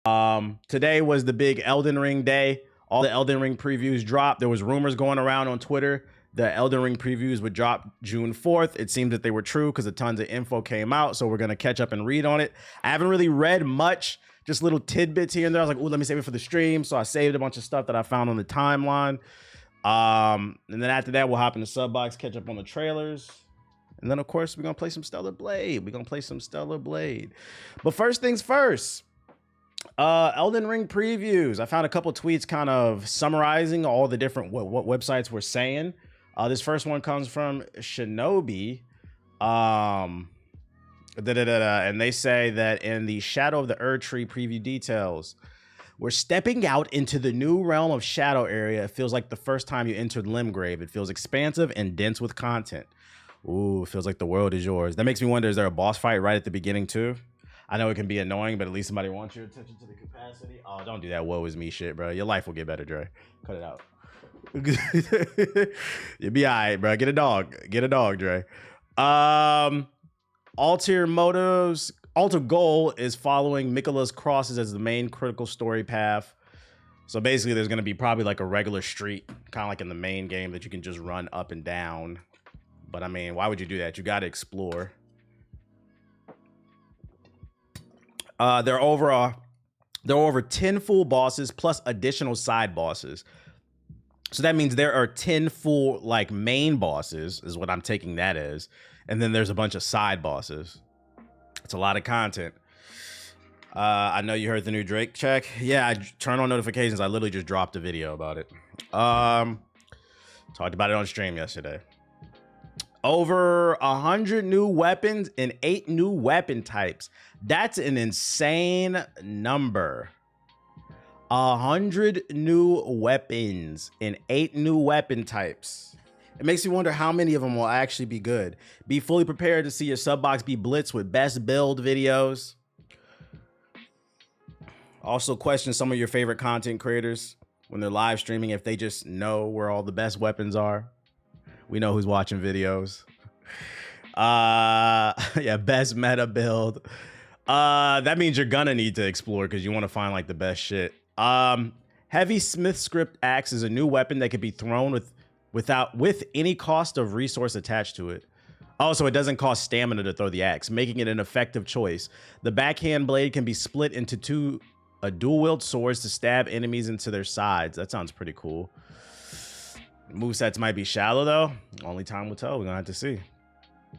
Today was the big Elden Ring day. All the Elden Ring previews dropped. There was rumors going around on Twitter the Elden Ring previews would drop June 4th. It seemed that they were true because a tons of info came out. So we're going to catch up and read on it. I haven't really read much, just little tidbits here and there. I was like, oh, let me save it for the stream. So I saved a bunch of stuff that I found on the timeline. And then after that, we'll hop in the sub box, catch up on the trailers. And then, of course, we're going to play some Stellar Blade. But first things first. Elden Ring previews. I found a couple tweets kind of summarizing all the different what websites were saying. This first one comes from Shinobi. And they say that in the Shadow of the Erd Tree preview details, we're stepping out into the new realm of Shadow area. It feels like the first time you entered Limgrave. It feels expansive and dense with content. Ooh, it feels like the world is yours. That makes me wonder, is there a boss fight right at the beginning too? I know it can be annoying, but at least somebody wants your attention to the capacity. Oh, don't do that woe is me shit, bro. Your life will get better, Dre. Cut it out. You'll be all right, bro. Get a dog, Dre. Alter goal is following Mikola's crosses as the main critical story path. So basically there's going to be probably like a regular street, kind of like in the main game, that you can just run up and down. But I mean, why would you do that? You got to explore. There are over 10 full bosses plus additional side bosses. So that means there are 10 full like main bosses is what I'm taking that as. And then there's a bunch of side bosses. It's a lot of content. I know you heard the new Drake check. Yeah, I turned on notifications. I literally just dropped a video about it. Talked about it on stream yesterday. Over 100 new weapons and 8 new weapon types. That's an insane number. 100 new weapons and 8 new weapon types. It makes me wonder how many of them will actually be good. Be fully prepared to see your sub box be blitzed with best build videos. Also question some of your favorite content creators when they're live streaming if they just know where all the best weapons are. We know who's watching videos. Yeah, best meta build. That means you're gonna need to explore because you want to find like the best shit. Heavy Smith Script Axe is a new weapon that can be thrown with any cost of resource attached to it. Also, it doesn't cost stamina to throw the axe, making it an effective choice. The backhand blade can be split into two dual-wield swords to stab enemies into their sides. That sounds pretty cool. Movesets might be shallow though. Only time will tell. We're gonna have to see.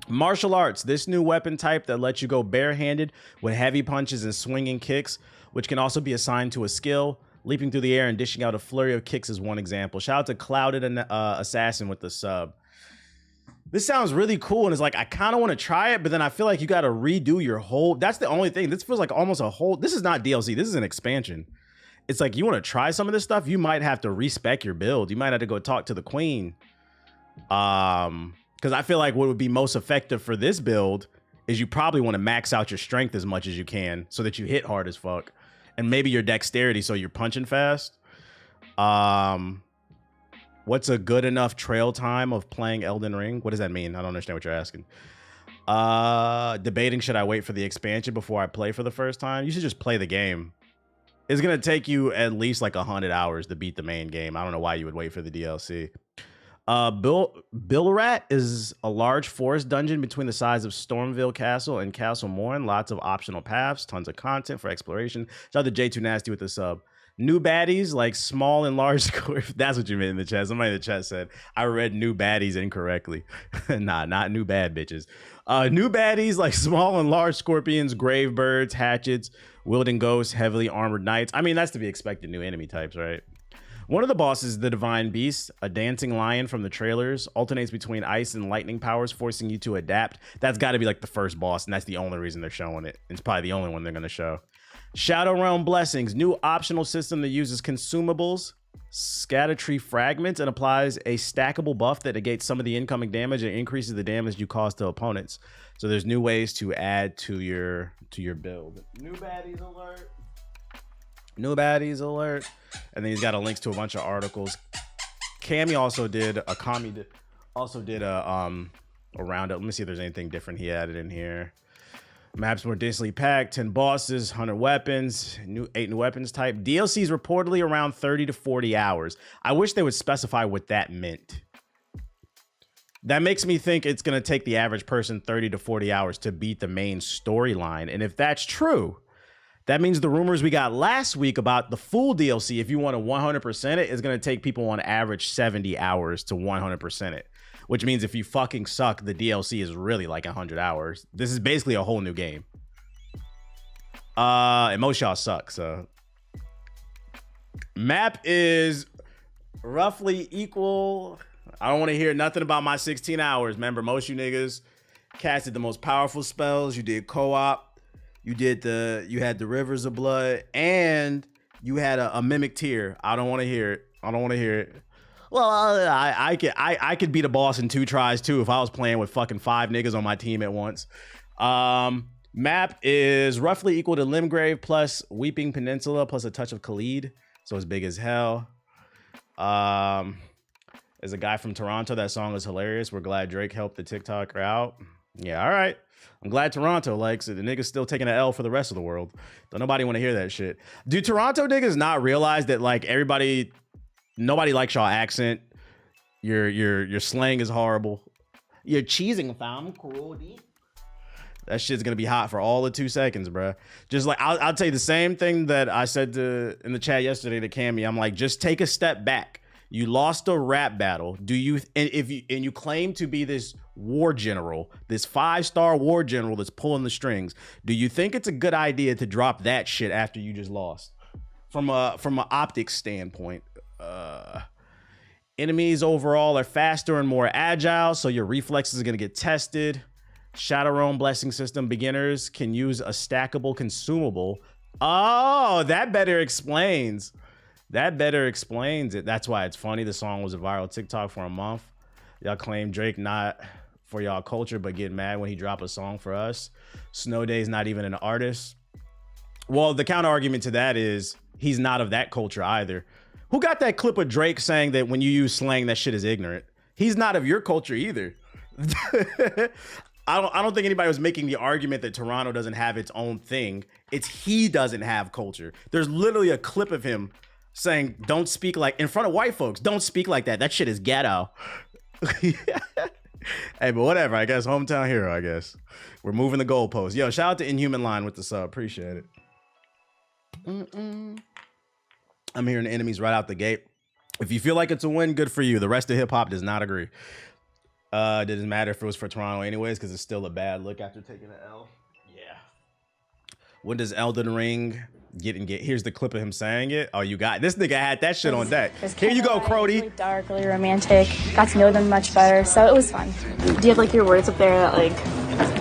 Martial arts. This new weapon type that lets you go barehanded with heavy punches and swinging kicks, which can also be assigned to a skill. Leaping through the air and dishing out a flurry of kicks is one example. Shout out to Clouded and Assassin with the sub. This sounds really cool, and it's like I kind of want to try it, but then I feel like you got to redo your whole. That's the only thing. This feels like almost a whole. This is not DLC. This is an expansion. It's like you want to try some of this stuff, you might have to respec your build. You might have to go talk to the queen. Because I feel like what would be most effective for this build is you probably want to max out your strength as much as you can so that you hit hard as fuck. And maybe your dexterity so you're punching fast. What's a good enough trail time of playing Elden Ring? What does that mean? I don't understand what you're asking. Debating, should I wait for the expansion before I play for the first time? You should just play the game. It's going to take you at least like 100 hours to beat the main game. I don't know why you would wait for the DLC. Billrat is a large forest dungeon between the sides of Stormville Castle and Castle Morn. Lots of optional paths, tons of content for exploration. Shout out to J2 Nasty with the sub. New baddies like small and large scorpions. That's what you meant in the chat. Somebody in the chat said I read new baddies incorrectly. Nah, not new bad bitches. New baddies like small and large scorpions, grave birds, hatchets, wielding ghosts, heavily armored knights. I mean, that's to be expected. New enemy types, right? One of the bosses, the Divine Beast, a dancing lion from the trailers, alternates between ice and lightning powers, forcing you to adapt. That's got to be like the first boss, and that's the only reason they're showing it. It's probably the only one they're going to show. Shadow Realm Blessings, new optional system that uses consumables, scatter tree fragments, and applies a stackable buff that negates some of the incoming damage and increases the damage you cause to opponents. So there's new ways to add to your build. New baddies alert. New baddies alert. And then he's got a links to a bunch of articles. Kami also did a roundup. Let me see if there's anything different he added in here. Maps more densely packed, 10 bosses, 100 weapons, 8 new weapons type. DLC is reportedly around 30 to 40 hours. I wish they would specify what that meant. That makes me think it's going to take the average person 30 to 40 hours to beat the main storyline. And if that's true, that means the rumors we got last week about the full DLC, if you want to 100% it, is going to take people on average 70 hours to 100% it. Which means if you fucking suck, the DLC is really like 100 hours. This is basically a whole new game. And most y'all suck, so. Map is roughly equal. I don't want to hear nothing about my 16 hours. Remember, most you niggas casted the most powerful spells. You did co-op. You had the Rivers of Blood, and you had a mimic tier. I don't want to hear it. I don't want to hear it. Well, I could beat a boss in 2 tries too if I was playing with fucking 5 niggas on my team at once. Map is roughly equal to Limgrave plus Weeping Peninsula plus a touch of Khalid, so it's big as hell. There's a guy from Toronto. That song is hilarious. We're glad Drake helped the TikToker out. Yeah, all right. I'm glad Toronto likes it. The nigga's still taking an L for the rest of the world. Don't nobody want to hear that shit. Do Toronto niggas not realize that like nobody likes y'all accent? Your slang is horrible. You're cheesing, fam. Cruelty. That shit's gonna be hot for all of 2 seconds, bro. Just like I'll tell you the same thing that I said in the chat yesterday to Cammy. I'm like, just take a step back. You lost a rap battle. You claim to be this war general, this 5-star war general that's pulling the strings. Do you think it's a good idea to drop that shit after you just lost? From an optics standpoint, enemies overall are faster and more agile, so your reflexes are gonna get tested. Shadow Realm blessing system beginners can use a stackable consumable. Oh, that better explains. That better explains it. That's why it's funny. The song was a viral TikTok for a month. Y'all claim Drake not for y'all culture, but get mad when he drop a song for us. Snow Day's not even an artist. Well, the counter argument to that is he's not of that culture either. Who got that clip of Drake saying that when you use slang, that shit is ignorant? He's not of your culture either. I don't think anybody was making the argument that Toronto doesn't have its own thing. It's he doesn't have culture. There's literally a clip of him saying, don't speak like, in front of white folks, don't speak like that. That shit is ghetto. Hey, but whatever. I guess hometown hero, I guess. We're moving the goalposts. Yo, shout out to Inhuman Line with the sub. Appreciate it. I'm hearing enemies right out the gate. If you feel like it's a win, good for you. The rest of hip hop does not agree. Doesn't matter if it was for Toronto anyways, because it's still a bad look after taking an L. Yeah. When does Elden Ring get? Here's the clip of him saying it. Oh, you got this nigga had that shit on deck. Here you go, Crody. Really dark, really romantic. Got to know them much better, so it was fun. Do you have like your words up there that like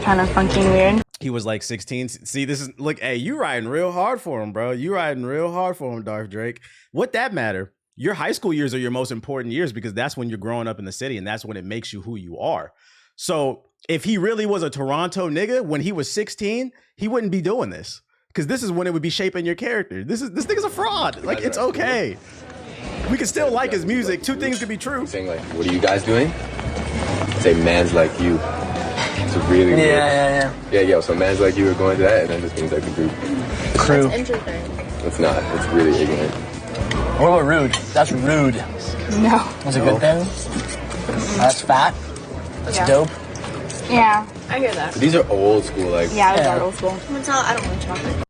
kind of funky and weird? He was like 16. See, this is look. Hey, you riding real hard for him, bro. You riding real hard for him, Darth Drake. What that matter? Your high school years are your most important years because that's when you're growing up in the city and that's when it makes you who you are. So if he really was a Toronto nigga when he was 16, he wouldn't be doing this because this is when it would be shaping your character. This nigga's a fraud. Like, it's okay. We can still like his music. 2 things could be true. Saying like, what are you guys doing? Say man's like you. It's really weird. Yeah. So man's like you are going to that, and then this means like the group. Crew. That's interesting. It's not. It's really ignorant. What about rude? That's rude. No. That's a good thing. That's fat. That's dope. Yeah, I hear that. These are old school, like. Yeah, those are old school. I don't want chocolate.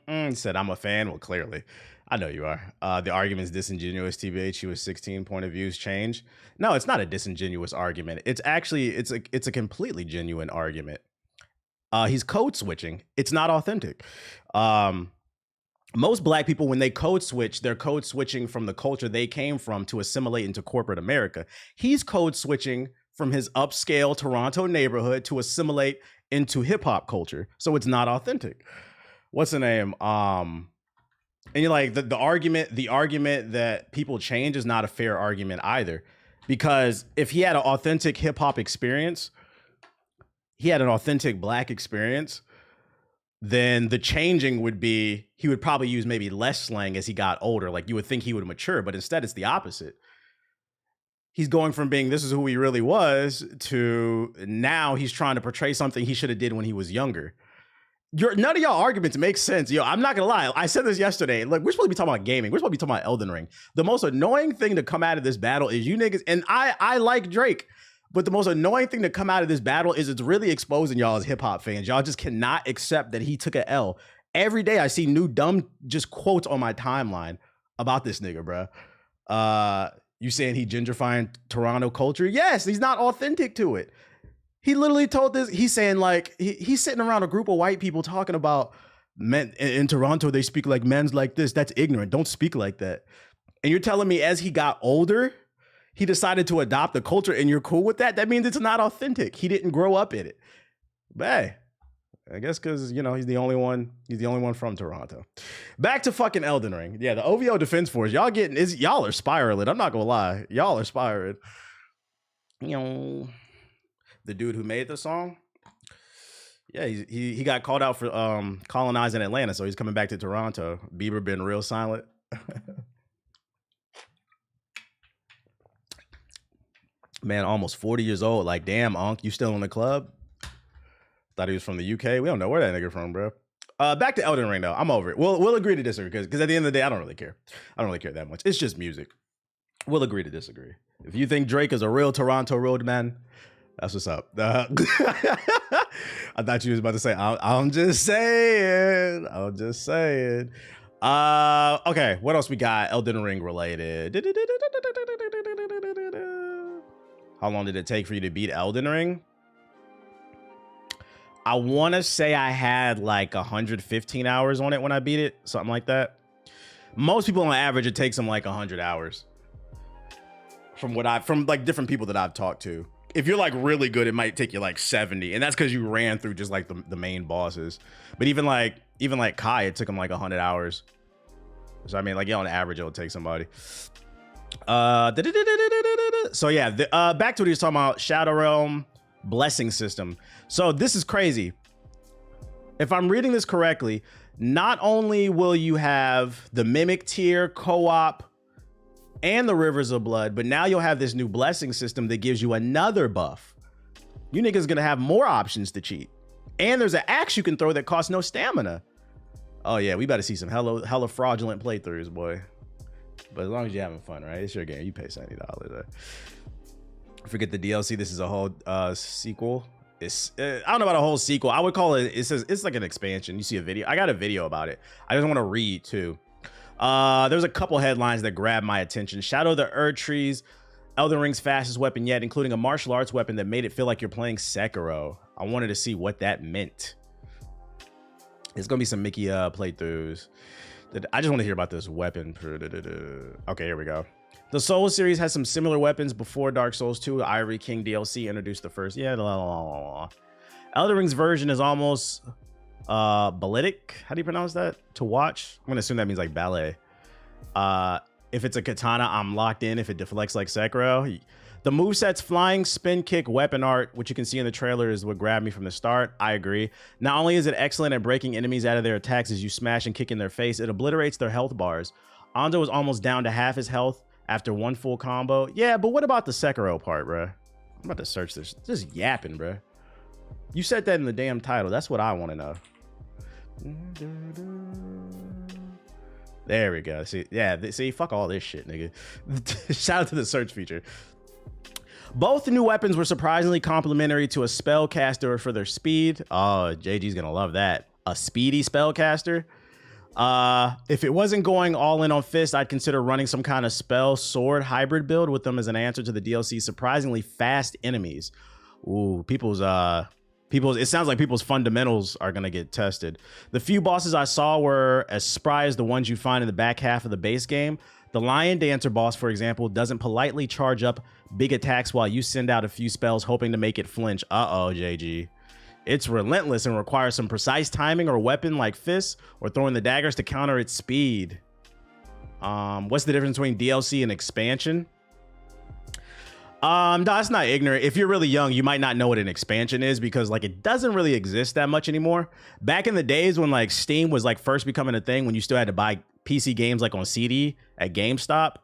He said, I'm a fan. Well, clearly. I know you are. The argument's disingenuous, TBH. She was 16. Point of views change. No, it's not a disingenuous argument. It's actually, it's a completely genuine argument. He's code switching. It's not authentic. Most black people, when they code switch, they're code switching from the culture they came from to assimilate into corporate America. He's code switching from his upscale Toronto neighborhood to assimilate into hip hop culture. So it's not authentic. What's the name? And you're like, the argument that people change is not a fair argument either. Because if he had an authentic hip hop experience, he had an authentic black experience, then the changing would be, he would probably use maybe less slang as he got older. Like you would think he would mature, but instead it's the opposite. he's going from being this is who he really was to now he's trying to portray something he should have did when he was younger. None of y'all arguments make sense. Yo, I'm not gonna lie. I said this yesterday. Like, we're supposed to be talking about gaming. We're supposed to be talking about Elden Ring. The most annoying thing to come out of this battle is you niggas, and I like Drake, but the most annoying thing to come out of this battle is it's really exposing y'all as hip hop fans. Y'all just cannot accept that he took a L. Every day I see new dumb just quotes on my timeline about this nigga, bro. You saying he gentrifying Toronto culture? Yes, he's not authentic to it. He literally told this. He's saying like he's sitting around a group of white people talking about men in Toronto. They speak like men's like this. That's ignorant. Don't speak like that. And you're telling me as he got older, he decided to adopt the culture, and you're cool with that? That means it's not authentic. He didn't grow up in it. But hey, I guess because he's the only one. He's the only one from Toronto. Back to fucking Elden Ring. Yeah, the OVO Defense Force. Y'all are spiraling. I'm not gonna lie. Y'all are spiraling. The dude who made the song, yeah, he got called out for colonizing Atlanta, so he's coming back to Toronto. Bieber been real silent. Man, almost 40 years old. Like, damn, Unc, you still in the club? Thought he was from the UK. We don't know where that nigga from, bro. Back to Elden Ring, though. I'm over it. We'll agree to disagree, because at the end of the day, I don't really care. I don't really care that much. It's just music. We'll agree to disagree. If you think Drake is a real Toronto roadman, that's what's up. I thought you was about to say, I'm just saying. I'm just saying. Okay, what else we got Elden Ring related? How long did it take for you to beat Elden Ring? I want to say I had like 115 hours on it when I beat it, something like that. Most people on average, it takes them like 100 hours. From like different people that I've talked to. If you're like really good, it might take you like 70, and that's because you ran through just like the main bosses. But even like Kai, it took him like 100 hours. So I mean, like, on average, it'll take somebody. So yeah, back to what he was talking about, Shadow Realm blessing system. So this is crazy. If I'm reading this correctly, not only will you have the Mimic tier, co-op, and the Rivers of Blood, but now you'll have this new blessing system that gives you another buff. You niggas gonna have more options to cheat. And there's an axe you can throw that costs no stamina. Oh yeah, we better see some hella fraudulent playthroughs, boy. But as long as you're having fun, right? It's your game. You pay $70. Right? Forget the DLC. This is a whole sequel. I don't know about a whole sequel. I would call it, it's like an expansion. You see a video. I got a video about it. I just want to read too. There's a couple headlines that grabbed my attention. Shadow of the Erdtrees, Elden Ring's fastest weapon yet, including a martial arts weapon that made it feel like you're playing Sekiro. I wanted to see what that meant. It's gonna be some Mickey playthroughs. I just want to hear about this weapon. Okay, here we go. The Souls series has some similar weapons before Dark Souls 2. Ivory King DLC introduced the first. Yeah, Elden Ring's version is almost balletic. How do you pronounce that? To watch? I'm gonna assume that means like ballet. If it's a katana, I'm locked in. If it deflects like Sekiro. The moveset's flying, spin kick, weapon art, which you can see in the trailer, is what grabbed me from the start. I agree. Not only is it excellent at breaking enemies out of their attacks as you smash and kick in their face, it obliterates their health bars. Ando was almost down to half his health after one full combo. Yeah, but what about the Sekiro part, bruh? I'm about to search this. Just yapping, bruh. You said that in the damn title. That's what I want to know. There we go. See, yeah, see, fuck all this shit, nigga. Shout out to the search feature. Both new weapons were surprisingly complementary to a spellcaster for their speed. Oh, JG's gonna love that. A speedy spellcaster. If it wasn't going all in on Fist, I'd consider running some kind of spell sword hybrid build with them as an answer to the DLC's surprisingly fast enemies. Ooh, it sounds like people's fundamentals are gonna get tested. The few bosses I saw were as spry as the ones you find in the back half of the base game. The Lion Dancer boss, for example, doesn't politely charge up big attacks while you send out a few spells hoping to make it flinch. Uh-oh, JG. It's relentless and requires some precise timing or weapon like fists or throwing the daggers to counter its speed. What's the difference between DLC and expansion? No, it's not ignorant. If you're really young, you might not know what an expansion is because like it doesn't really exist that much anymore. Back in the days when like Steam was like first becoming a thing, when you still had to buy PC games like on CD at GameStop,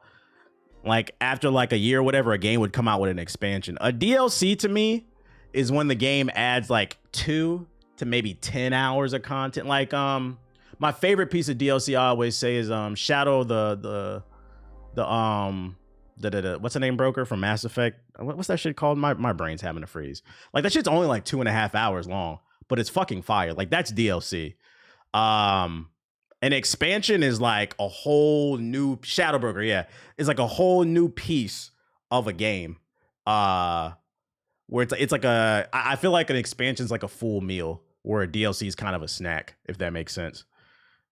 Like after like a year or whatever, a game would come out with an expansion. A DLC to me is when the game adds like 2 to maybe 10 hours of content. Like my favorite piece of DLC I always say is Shadow the what's the name broker from Mass Effect? What's that shit called? My brain's having a freeze. Like that shit's only like 2.5 hours long, but it's fucking fire. Like that's DLC. An expansion is like a whole new Shadow Broker. Yeah, it's like a whole new piece of a game. Where it's like I feel like an expansion is like a full meal, where a DLC is kind of a snack, if that makes sense.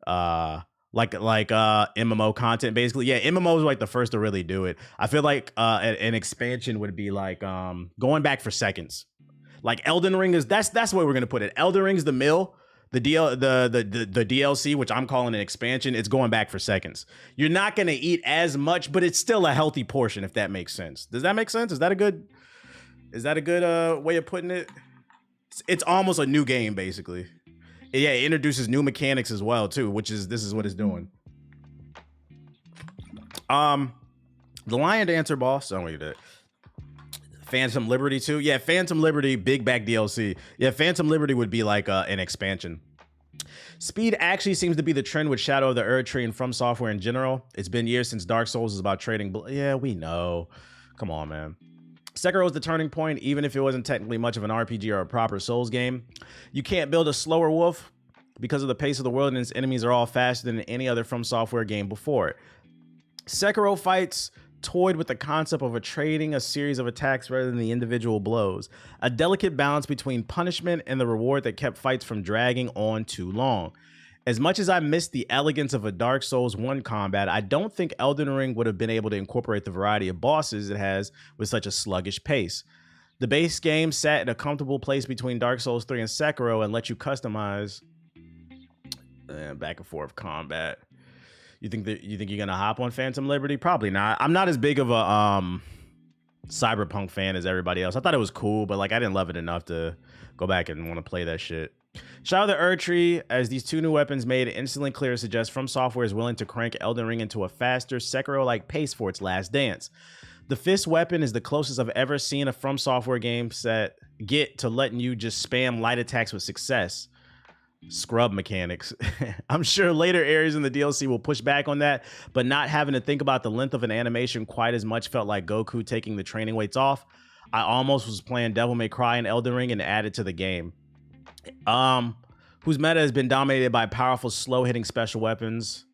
Like MMO content basically. Yeah, MMO is like the first to really do it. I feel like an expansion would be like going back for seconds. Like Elden Ring is that's where we're gonna put it. Elden Ring's the mill. The DLC, which I'm calling an expansion, it's going back for seconds. You're not gonna eat as much, but it's still a healthy portion, if that makes sense. Does that make sense? Is that a good way of putting it? It's almost a new game, basically. Yeah, it introduces new mechanics as well, too, this is what it's doing. The Lion Dancer boss, oh wait, Phantom Liberty too. Yeah, Phantom Liberty, big back DLC. Yeah, Phantom Liberty would be like an expansion. Speed actually seems to be the trend with Shadow of the Erdtree and FromSoftware in general. It's been years since Dark Souls is about trading. Yeah, we know. Come on, man. Sekiro is the turning point, even if it wasn't technically much of an RPG or a proper Souls game. You can't build a slower wolf because of the pace of the world, and its enemies are all faster than any other FromSoftware game before it. Sekiro fights toyed with the concept of trading a series of attacks rather than the individual blows, a delicate balance between punishment and the reward that kept fights from dragging on too long. As much as I missed the elegance of a Dark Souls 1 combat, I don't think Elden Ring would have been able to incorporate the variety of bosses it has with such a sluggish pace. The base game sat in a comfortable place between Dark Souls 3 and Sekiro and let you customize back and forth combat. You think you're gonna hop on Phantom Liberty? Probably not. I'm not as big of a Cyberpunk fan as everybody else. I thought it was cool, but like I didn't love it enough to go back and want to play that shit. Shadow of the Erdtree, as these 2 new weapons made it instantly clear to suggest FromSoftware is willing to crank Elden Ring into a faster, Sekiro-like pace for its last dance. The Fist weapon is the closest I've ever seen a FromSoftware game set get to letting you just spam light attacks with success. Scrub mechanics. I'm sure later areas in the DLC will push back on that, but not having to think about the length of an animation quite as much felt like Goku taking the training weights off. I almost was playing Devil May Cry and Elden Ring and added to the game. Whose meta has been dominated by powerful, slow-hitting special weapons.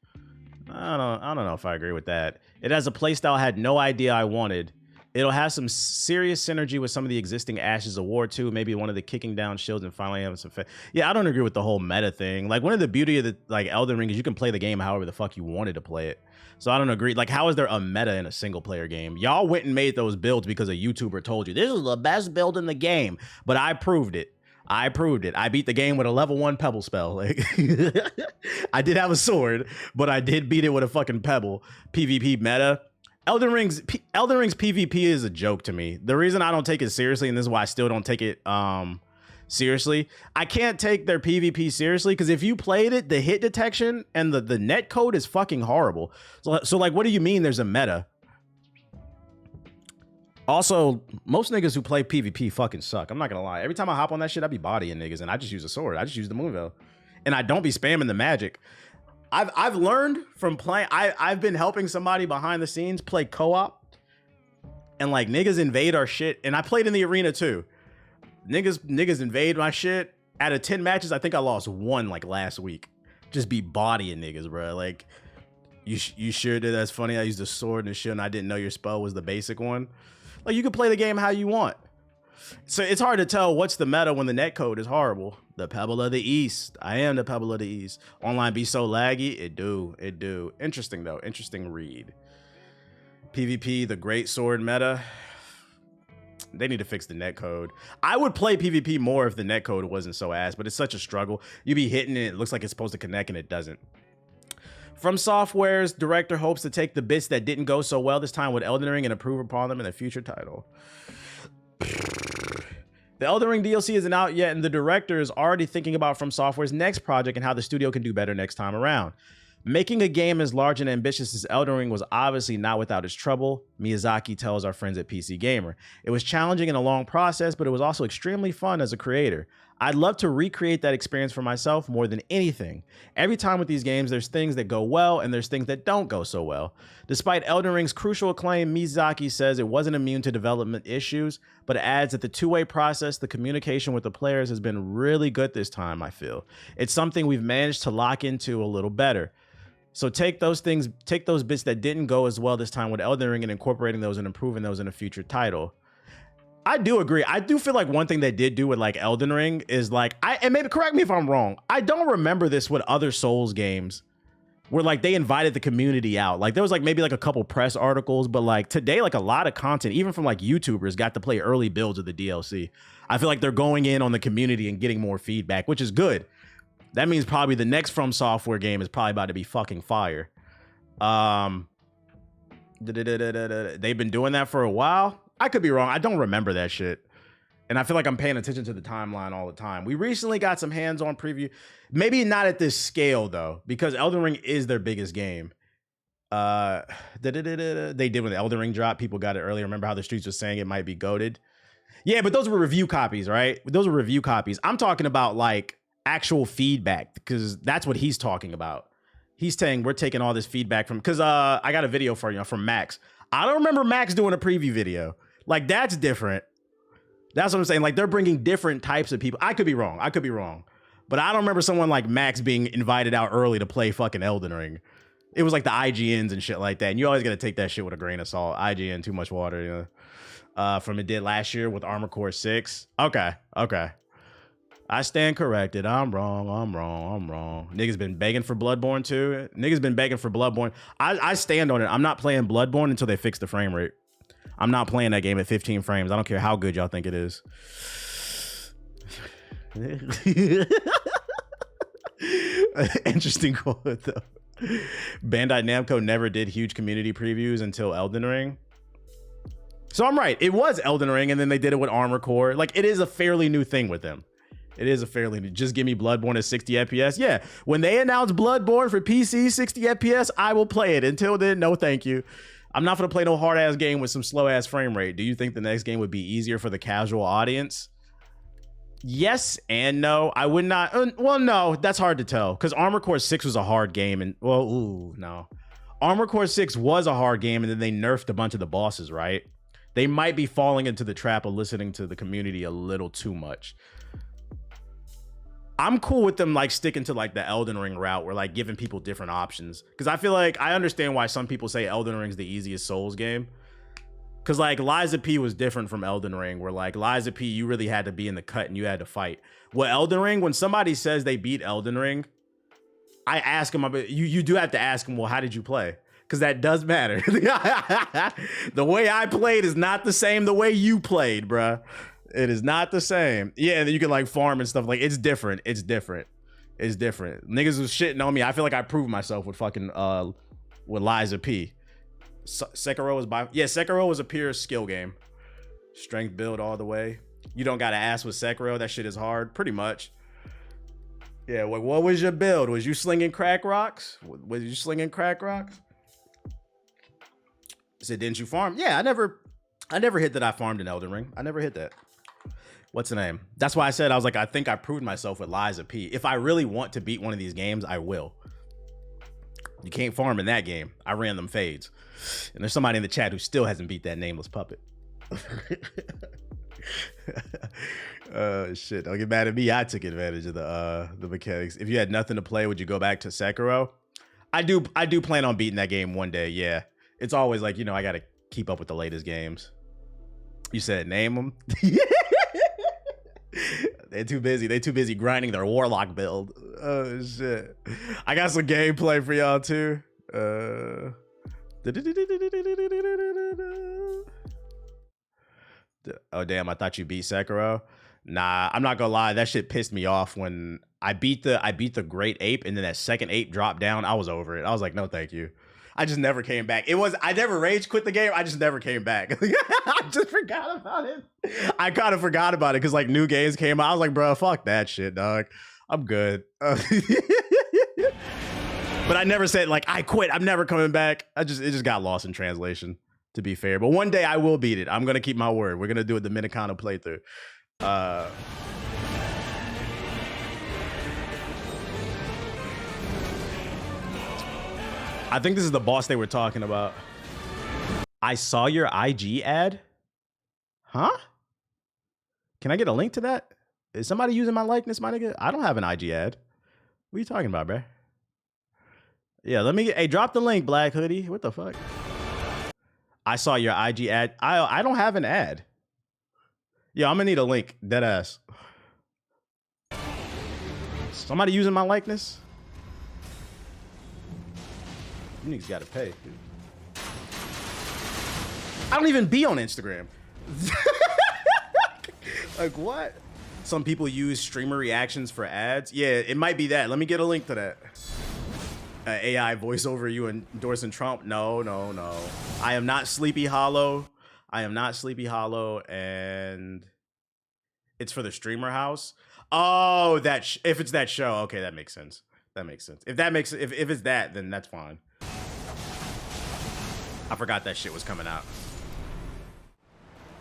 I don't know if I agree with that. It has a playstyle I had no idea I wanted. It'll have some serious synergy with some of the existing Ashes of War too. Maybe one of the kicking down shields and finally having some. Yeah, I don't agree with the whole meta thing. Like one of the beauty of the Elden Ring is you can play the game however the fuck you wanted to play it. So I don't agree. Like, how is there a meta in a single player game? Y'all went and made those builds because a YouTuber told you this is the best build in the game, but I proved it. I beat the game with a level 1 pebble spell. Like, I did have a sword, but I did beat it with a fucking pebble. PvP meta. Elden Ring's PvP is a joke to me. The reason I don't take it seriously, and this is why I still don't take it seriously, I can't take their PvP seriously because if you played it, the hit detection and the net code is fucking horrible. So like, what do you mean there's a meta? Also, most niggas who play PvP fucking suck. I'm not gonna lie. Every time I hop on that shit, I be bodying niggas, and I just use a sword. I just use the Moonveil, and I don't be spamming the magic. I've learned from playing. I've been helping somebody behind the scenes play co-op, and like niggas invade our shit. And I played in the arena too. Niggas invade my shit. Out of 10 matches, I think I lost 1 like last week. Just be bodying niggas, bro. Like, you sure did? That's funny. I used a sword and shit, and I didn't know your spell was the basic one. Like, you can play the game how you want. So it's hard to tell what's the meta when the netcode is horrible. The Pebble of the East. I am the Pebble of the East. Online be so laggy. It do. Interesting though. Interesting read. PvP, the great sword meta. They need to fix the netcode. I would play PvP more if the netcode wasn't so ass, but it's such a struggle. You be hitting it, it looks like it's supposed to connect and it doesn't. FromSoftware's director hopes to take the bits that didn't go so well this time with Elden Ring and improve upon them in a future title. The Elden Ring DLC isn't out yet, and the director is already thinking about FromSoftware's next project and how the studio can do better next time around. Making a game as large and ambitious as Elden Ring was obviously not without its trouble, Miyazaki tells our friends at PC Gamer. It was challenging and a long process, but it was also extremely fun as a creator. I'd love to recreate that experience for myself more than anything. Every time with these games, there's things that go well and there's things that don't go so well. Despite Elden Ring's crucial acclaim, Miyazaki says it wasn't immune to development issues, but adds that the two-way process, the communication with the players has been really good this time, I feel. It's something we've managed to lock into a little better. So take those bits that didn't go as well this time with Elden Ring and incorporating those and improving those in a future title. I do agree. I do feel like one thing they did do with like Elden Ring is like, and maybe correct me if I'm wrong, I don't remember this with other Souls games where like they invited the community out. Like there was like maybe like a couple press articles, but like today, like a lot of content, even from like YouTubers, got to play early builds of the DLC. I feel like they're going in on the community and getting more feedback, which is good. That means probably the next FromSoftware game is probably about to be fucking fire. They've been doing that for a while. I could be wrong. I don't remember that shit. And I feel like I'm paying attention to the timeline all the time. We recently got some hands-on preview. Maybe not at this scale, though, because Elden Ring is their biggest game. They did when the Elden Ring dropped. People got it early. Remember how the streets was saying it might be goated? Yeah, but those were review copies, right? Those were review copies. I'm talking about, like, actual feedback, because that's what he's talking about. He's saying we're taking all this feedback from... Because I got a video for you from Max. I don't remember Max doing a preview video. Like, that's different. That's what I'm saying. Like, they're bringing different types of people. I could be wrong. But I don't remember someone like Max being invited out early to play fucking Elden Ring. It was like the IGNs and shit like that. And you always got to take that shit with a grain of salt. IGN, too much water, you know. From it did last year with Armored Core 6. Okay. I stand corrected. I'm wrong. Niggas been begging for Bloodborne too. I stand on it. I'm not playing Bloodborne until they fix the frame rate. I'm not playing that game at 15 frames. I don't care how good y'all think it is. Interesting quote though. Bandai Namco never did huge community previews until Elden Ring. So I'm right. It was Elden Ring, and then they did it with Armored Core. Like, it is a fairly new thing with them. Just give me Bloodborne at 60 FPS. Yeah, when they announce Bloodborne for PC 60 FPS, I will play it. Until then, no thank you. I'm not gonna play no hard ass game with some slow ass frame rate. Do you think the next game would be easier for the casual audience? Yes and no. I would not. Well, no, that's hard to tell because Armored Core 6 was a hard game, and no. Armored Core 6 was a hard game, and then they nerfed a bunch of the bosses, right? They might be falling into the trap of listening to the community a little too much. I'm cool with them like sticking to like the Elden Ring route where like giving people different options. Because I feel like I understand why some people say Elden Ring's the easiest Souls game. Because like Lies of P was different from Elden Ring, where like Lies of P, you really had to be in the cut and you had to fight. Well, Elden Ring, when somebody says they beat Elden Ring, I ask them, you do have to ask them, well, how did you play? Because that does matter. The way I played is not the same the way you played, bruh. It is not the same. Yeah, and then you can like farm and stuff. Like, it's different. Niggas was shitting on me. I feel like I proved myself with fucking with Lies of P. Sekiro was a pure skill game. Strength build all the way. You don't gotta ask with Sekiro. That shit is hard, pretty much. Yeah, like, what was your build? Was you slinging crack rocks? Said, didn't you farm? Yeah, I never hit that I farmed in Elden Ring. I never hit that. What's the name? That's why I said, I was like, I think I proved myself with Lies of P. If I really want to beat one of these games, I will. You can't farm in that game. I ran them fades. And there's somebody in the chat who still hasn't beat that nameless puppet. Shit, don't get mad at me. I took advantage of the mechanics. If you had nothing to play, would you go back to Sekiro? I do plan on beating that game one day, yeah. It's always like, you know, I gotta keep up with the latest games. You said name them? They're too busy grinding their warlock build. Oh shit. I got some gameplay for y'all too. Oh damn, I thought you beat Sekiro. Nah, I'm not gonna lie, that shit pissed me off when I beat the Great Ape, and then that second ape dropped down. I was over it. I was like, no thank you. I just never came back. I never rage quit the game. I just never came back. I just forgot about it. I kind of forgot about it because like new games came out. I was like, bro, fuck that shit, dog. I'm good. But I never said like I quit. I'm never coming back. It just got lost in translation, to be fair. But one day I will beat it. I'm gonna keep my word. We're gonna do a Dominicana playthrough. I think this is the boss they were talking about. I saw your IG ad. Huh? Can I get a link to that? Is somebody using my likeness, my nigga? I don't have an IG ad. What are you talking about, bro? Yeah, let me get, hey, drop the link, Black Hoodie. What the fuck? I saw your IG ad. I don't have an ad. Yeah, I'm gonna need a link. Dead ass. Somebody using my likeness? You niggas gotta pay. I don't even be on Instagram. Like what? Some people use streamer reactions for ads. Yeah, it might be that. Let me get a link to that. AI voiceover, you endorsing Trump? No. I am not Sleepy Hollow. And it's for the streamer house. Oh, if it's that show, okay, that makes sense. If it's that, then that's fine. I forgot that shit was coming out.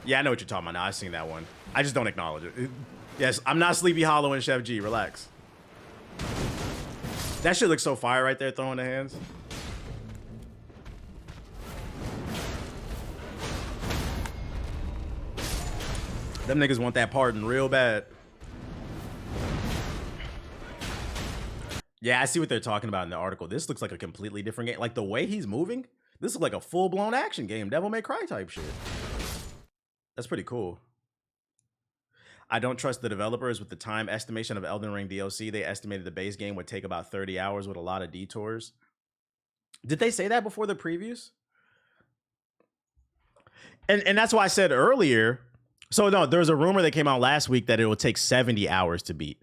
Yeah, I know what you're talking about now. I've seen that one. I just don't acknowledge it. Yes, I'm not Sleepy Hollow and Chef G. Relax. That shit looks so fire right there, throwing the hands. Them niggas want that pardon real bad. Yeah, I see what they're talking about in the article. This looks like a completely different game. Like the way he's moving, this looks like a full-blown action game, Devil May Cry type shit. That's pretty cool. I don't trust the developers with the time estimation of Elden Ring DLC. They estimated the base game would take about 30 hours with a lot of detours. Did they say that before the previews? And that's why I said earlier. So no, there's a rumor that came out last week that it will take 70 hours to beat.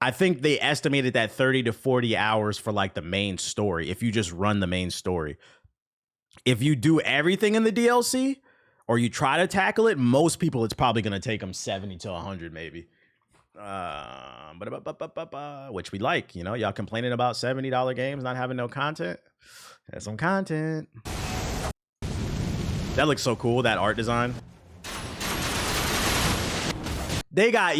I think they estimated that 30 to 40 hours for like the main story. If you just run the main story, if you do everything in the DLC, or you try to tackle it, most people, it's probably going to take them 70 to 100 maybe. Which we like, you know, y'all complaining about $70 games not having no content. That's some content. That looks so cool, that art design. They got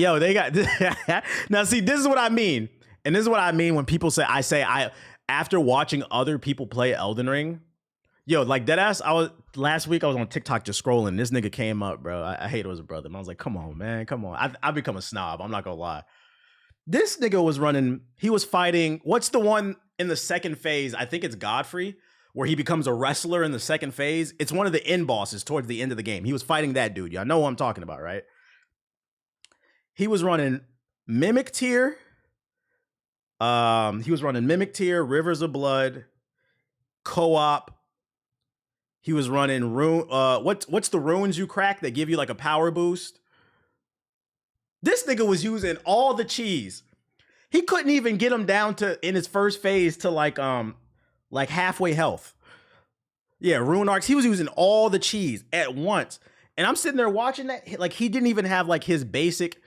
now see, this is what I mean. And this is what I mean when people say, after watching other people play Elden Ring, yo, like deadass, last week I was on TikTok just scrolling. This nigga came up, bro. I hate it was a brother. And I was like, come on, man, come on. I become a snob. I'm not gonna lie. This nigga was running, he was fighting, what's the one in the second phase? I think it's Godfrey, where he becomes a wrestler in the second phase. It's one of the end bosses towards the end of the game. He was fighting that dude. Y'all know what I'm talking about, right? He was running Mimic Tier. Rivers of Blood, Co-op. He was running rune. What's the runes you crack that give you like a power boost? This nigga was using all the cheese. He couldn't even get him down to in his first phase to like halfway health. Yeah, rune arcs. He was using all the cheese at once, and I'm sitting there watching that. Like he didn't even have like his basic.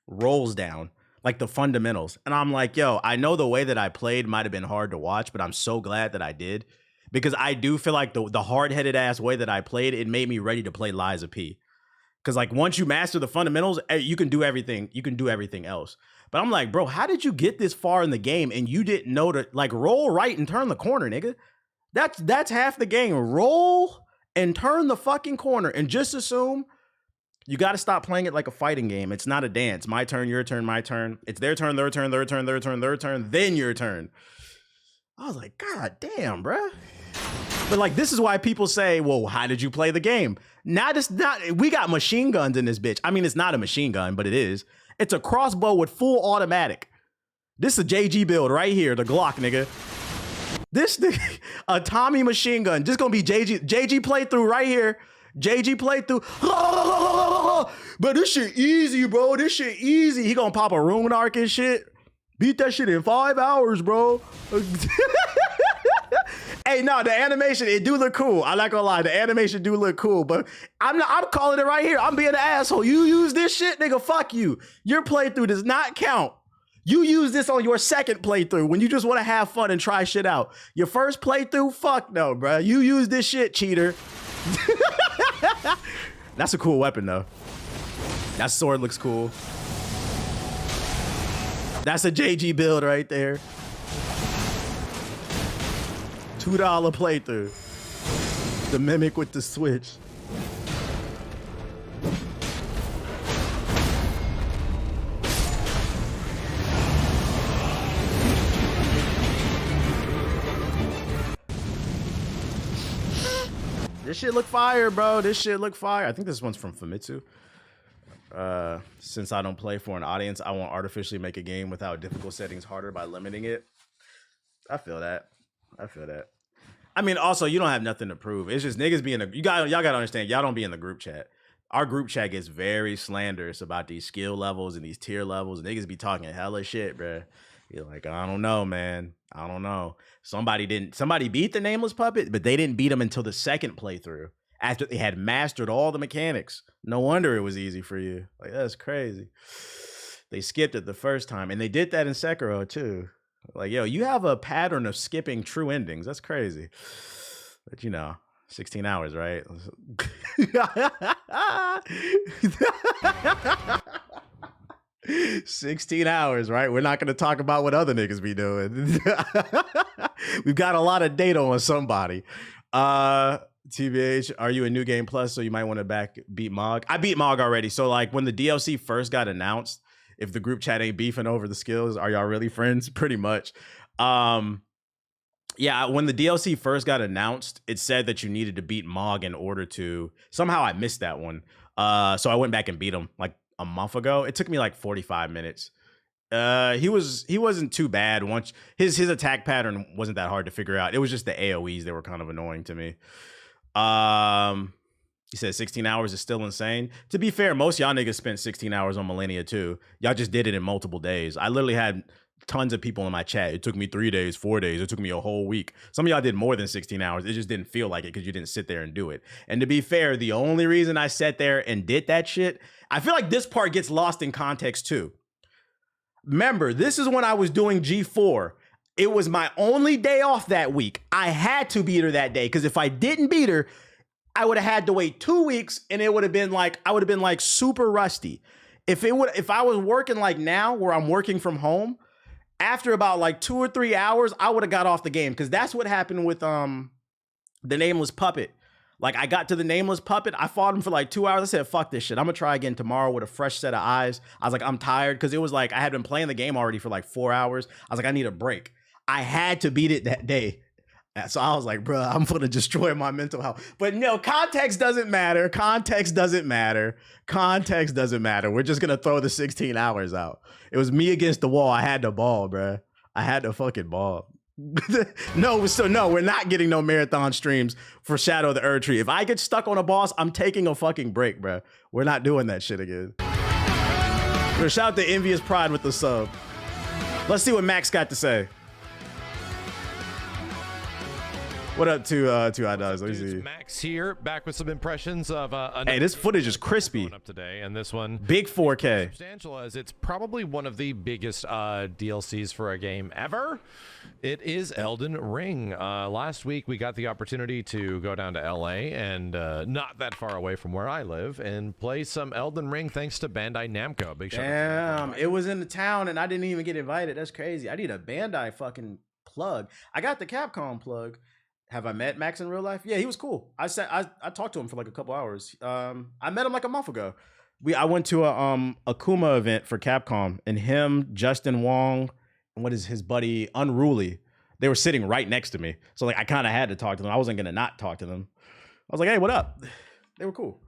Rolls down, like the fundamentals. And I'm like, yo, I know the way that I played might have been hard to watch, but I'm so glad that I did, because I do feel like the hard-headed ass way that I played, it made me ready to play Lies of P. Because like once you master the fundamentals, you can do everything. You can do everything else. But I'm like, bro, how did you get this far in the game and you didn't know to like roll right and turn the corner, nigga? That's half the game. Roll and turn the fucking corner and just assume. You got to stop playing it like a fighting game. It's not a dance. My turn, your turn, my turn. It's their turn, their turn, their turn, their turn, their turn, then your turn. I was like, God damn, bruh. But like, this is why people say, well, how did you play the game? We got machine guns in this bitch. I mean, it's not a machine gun, but it is. It's a crossbow with full automatic. This is a JG build right here, the Glock, nigga. This nigga, a Tommy machine gun. Just gonna be JG playthrough right here. JG playthrough. But this shit easy, bro. This shit easy. He gonna pop a rune arc and shit. Beat that shit in 5 hours, bro. Hey, no, the animation, it do look cool. I'm not gonna lie, the animation do look cool, but I'm calling it right here. I'm being an asshole. You use this shit, nigga, fuck you. Your playthrough does not count. You use this on your second playthrough when you just want to have fun and try shit out. Your first playthrough, fuck no, bro. You use this shit, cheater. That's a cool weapon, though. That sword looks cool. That's a JG build right there. $2 playthrough. The Mimic with the Switch. This shit look fire, bro. This shit look fire. I think this one's from Famitsu. Since I don't play for an audience, I won't artificially make a game without difficult settings harder by limiting it. I feel that. I feel that. I mean, also, you don't have nothing to prove. It's just niggas being y'all gotta understand, y'all don't be in the group chat. Our group chat gets very slanderous about these skill levels and these tier levels. Niggas be talking hella shit, bruh. You're like, I don't know, man. I don't know. Somebody beat the Nameless Puppet, but they didn't beat him until the second playthrough after they had mastered all the mechanics. No wonder it was easy for you. Like, that's crazy. They skipped it the first time, and they did that in Sekiro too. Like, yo, you have a pattern of skipping true endings. That's crazy. But you know, 16 hours, right? 16 hours, right? We're not going to talk about what other niggas be doing. We've got a lot of data on somebody. TBH, are you a New Game Plus? So you might want to beat Mog. I beat Mog already. So like when the DLC first got announced, if the group chat ain't beefing over the skills, are y'all really friends? Pretty much. Yeah, when the DLC first got announced, it said that you needed to beat Mog in order to. Somehow I missed that one. So I went back and beat him like a month ago. It took me like 45 minutes. He wasn't too bad. Once his attack pattern wasn't that hard to figure out. It was just the AoEs that were kind of annoying to me. He said 16 hours is still insane. To be fair, most y'all niggas spent 16 hours on Millennia too. Y'all just did it in multiple days. I literally had tons of people in my chat. It took me 3 days, 4 days. It took me a whole week. Some of y'all did more than 16 hours. It just didn't feel like it because you didn't sit there and do it. And to be fair, the only reason I sat there and did that shit, I feel like this part gets lost in context too. Remember, this is when I was doing G4. It was my only day off that week. I had to beat her that day because if I didn't beat her, I would have had to wait 2 weeks and it would have been like, I would have been like super rusty. If I was working like now where I'm working from home, after about like 2 or 3 hours, I would have got off the game because that's what happened with the Nameless Puppet. Like I got to the Nameless Puppet, I fought him for like 2 hours. I said, fuck this shit. I'm gonna try again tomorrow with a fresh set of eyes. I was like, I'm tired because it was like I had been playing the game already for like 4 hours. I was like, I need a break. I had to beat it that day. So I was like, bro, I'm gonna destroy my mental health. But no, context doesn't matter. Context doesn't matter. Context doesn't matter. We're just gonna throw the 16 hours out. It was me against the wall. I had to ball, bro. I had to fucking ball. No, we're not getting no marathon streams for Shadow of the Erd Tree. If I get stuck on a boss, I'm taking a fucking break, bro. We're not doing that shit again. So shout out to Envious Pride with the sub. Let's see what Max got to say. What up to hot dogs? Let me see. Max here, back with some impressions of hey, this footage is crispy. Up today, and this one big 4K. Substantial as it's probably one of the biggest DLCs for a game ever. It is Elden Ring. Last week we got the opportunity to go down to LA and not that far away from where I live and play some Elden Ring thanks to Bandai Namco. Big shout out. Damn, it was in the town and I didn't even get invited. That's crazy. I need a Bandai fucking plug. I got the Capcom plug. Have I met Max in real life? Yeah, he was cool. I talked to him for like a couple hours. I met him like a month ago. I went to a Akuma event for Capcom, and him, Justin Wong, and what is his buddy Unruly, they were sitting right next to me. So like I kind of had to talk to them. I wasn't gonna not talk to them. I was like, hey, what up? They were cool.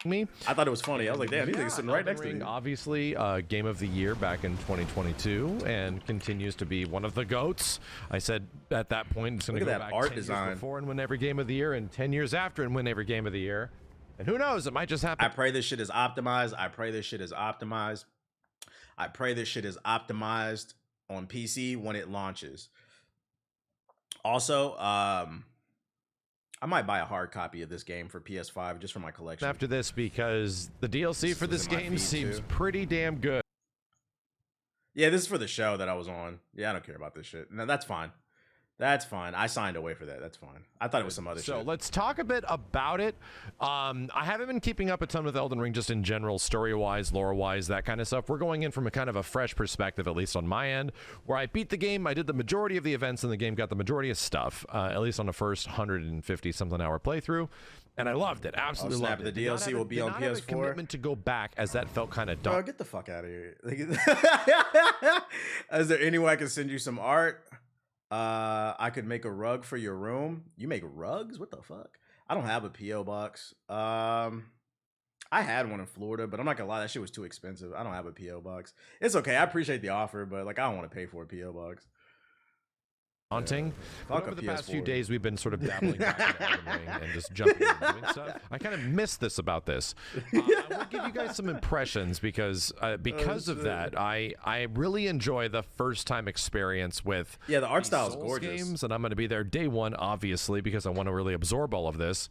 Me. I thought it was funny. I was like, damn, these niggas sitting right next to me. Obviously, Game of the Year back in 2022, and continues to be one of the GOATs. I said at that point, it's going to go back art 10 design years before and win every Game of the Year, and 10 years after and win every Game of the Year. And who knows, it might just happen. I pray this shit is optimized. I pray this shit is optimized. I pray this shit is optimized on PC when it launches. Also, I might buy a hard copy of this game for PS5 just for my collection. After this, because the DLC for this game seems pretty damn good. Yeah, this is for the show that I was on. Yeah, I don't care about this shit. No, that's fine. That's fine. I signed away for that. That's fine. I thought it was some other shit. So let's talk a bit about it. I haven't been keeping up a ton with Elden Ring, just in general, story-wise, lore-wise, that kind of stuff. We're going in from a kind of a fresh perspective, at least on my end, where I beat the game. I did the majority of the events in the game, got the majority of stuff, at least on the first 150-something hour playthrough. And I loved it. Absolutely loved it. The DLC will be on PS4. Have a commitment to go back, as that felt kind of dumb. Bro, get the fuck out of here. Is there any way I can send you some art? I could make a rug for your room. You make rugs? What the fuck? I don't have a PO box. I had one in Florida, but I'm not gonna lie, that shit was too expensive. I don't have a PO box. It's okay. I appreciate the offer, but like I don't want to pay for a PO box. Haunting. Yeah. Over the past few days, we've been sort of dabbling back in Elden Ring and just jumping and doing stuff. I kind of miss this about this. I will give you guys some impressions because of that, I really enjoy the first time experience with the art style is gorgeous games, and I'm going to be there day one, obviously, because I want to really absorb all of this.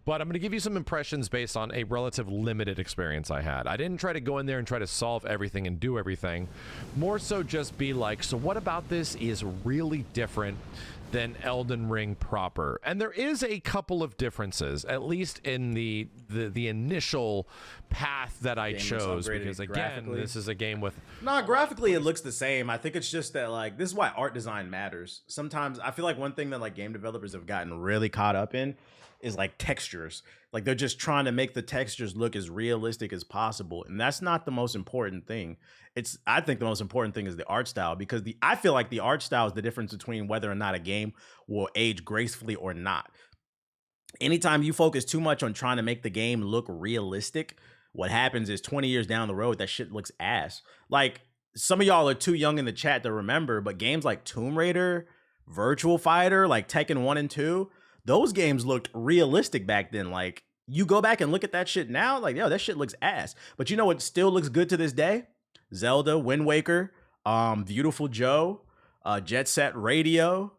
But I'm going to give you some impressions based on a relative limited experience I had. I didn't try to go in there and try to solve everything and do everything. More so just be like, so what about this is really different than Elden Ring proper? And there is a couple of differences, at least in the initial path that I chose. Because again, this is a game with... graphically it looks the same. I think it's just that like, this is why art design matters. Sometimes I feel like one thing that like game developers have gotten really caught up in is like textures. Like they're just trying to make the textures look as realistic as possible. And that's not the most important thing. I think the most important thing is the art style, because I feel like the art style is the difference between whether or not a game will age gracefully or not. Anytime you focus too much on trying to make the game look realistic, what happens is 20 years down the road, that shit looks ass. Like some of y'all are too young in the chat to remember, but games like Tomb Raider, Virtual Fighter, like Tekken 1 and 2, those games looked realistic back then. Like you go back and look at that shit now, like, yo, that shit looks ass. But you know what still looks good to this day? Zelda, Wind Waker, Beautiful Joe, Jet Set Radio.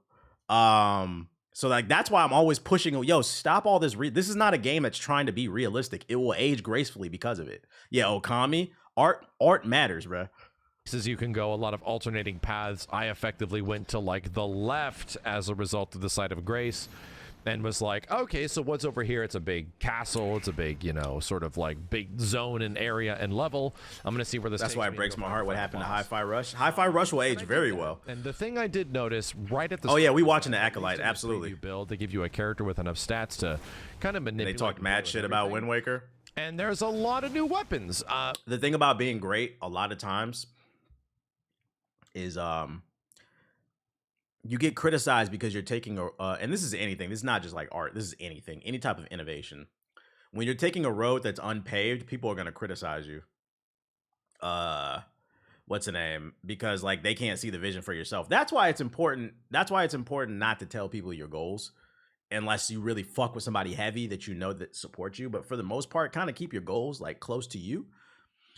So like that's why I'm always pushing, yo, stop all this. This is not a game that's trying to be realistic. It will age gracefully because of it. Yeah, Okami, art matters, bruh. As you can go a lot of alternating paths. I effectively went to like the left as a result of the Site of Grace. And was like, okay, so what's over here? It's a big castle. It's a big, sort of like big zone and area and level. I'm going to see where this That's why it breaks my heart what happened to Hi-Fi Rush. Hi-Fi Rush will age very well. And the thing I did notice right at the Oh, yeah, we watching the Acolyte, absolutely. You build, they give you a character with enough stats to kind of manipulate. They talked mad shit about Wind Waker. And there's a lot of new weapons. The thing about being great a lot of times is you get criticized because you're taking and this is anything. This is not just like art. This is anything, any type of innovation. When you're taking a road that's unpaved, people are going to criticize you. What's the name? Because like they can't see the vision for yourself. That's why it's important. That's why it's important not to tell people your goals unless you really fuck with somebody heavy that you know that supports you. But for the most part, kind of keep your goals like close to you.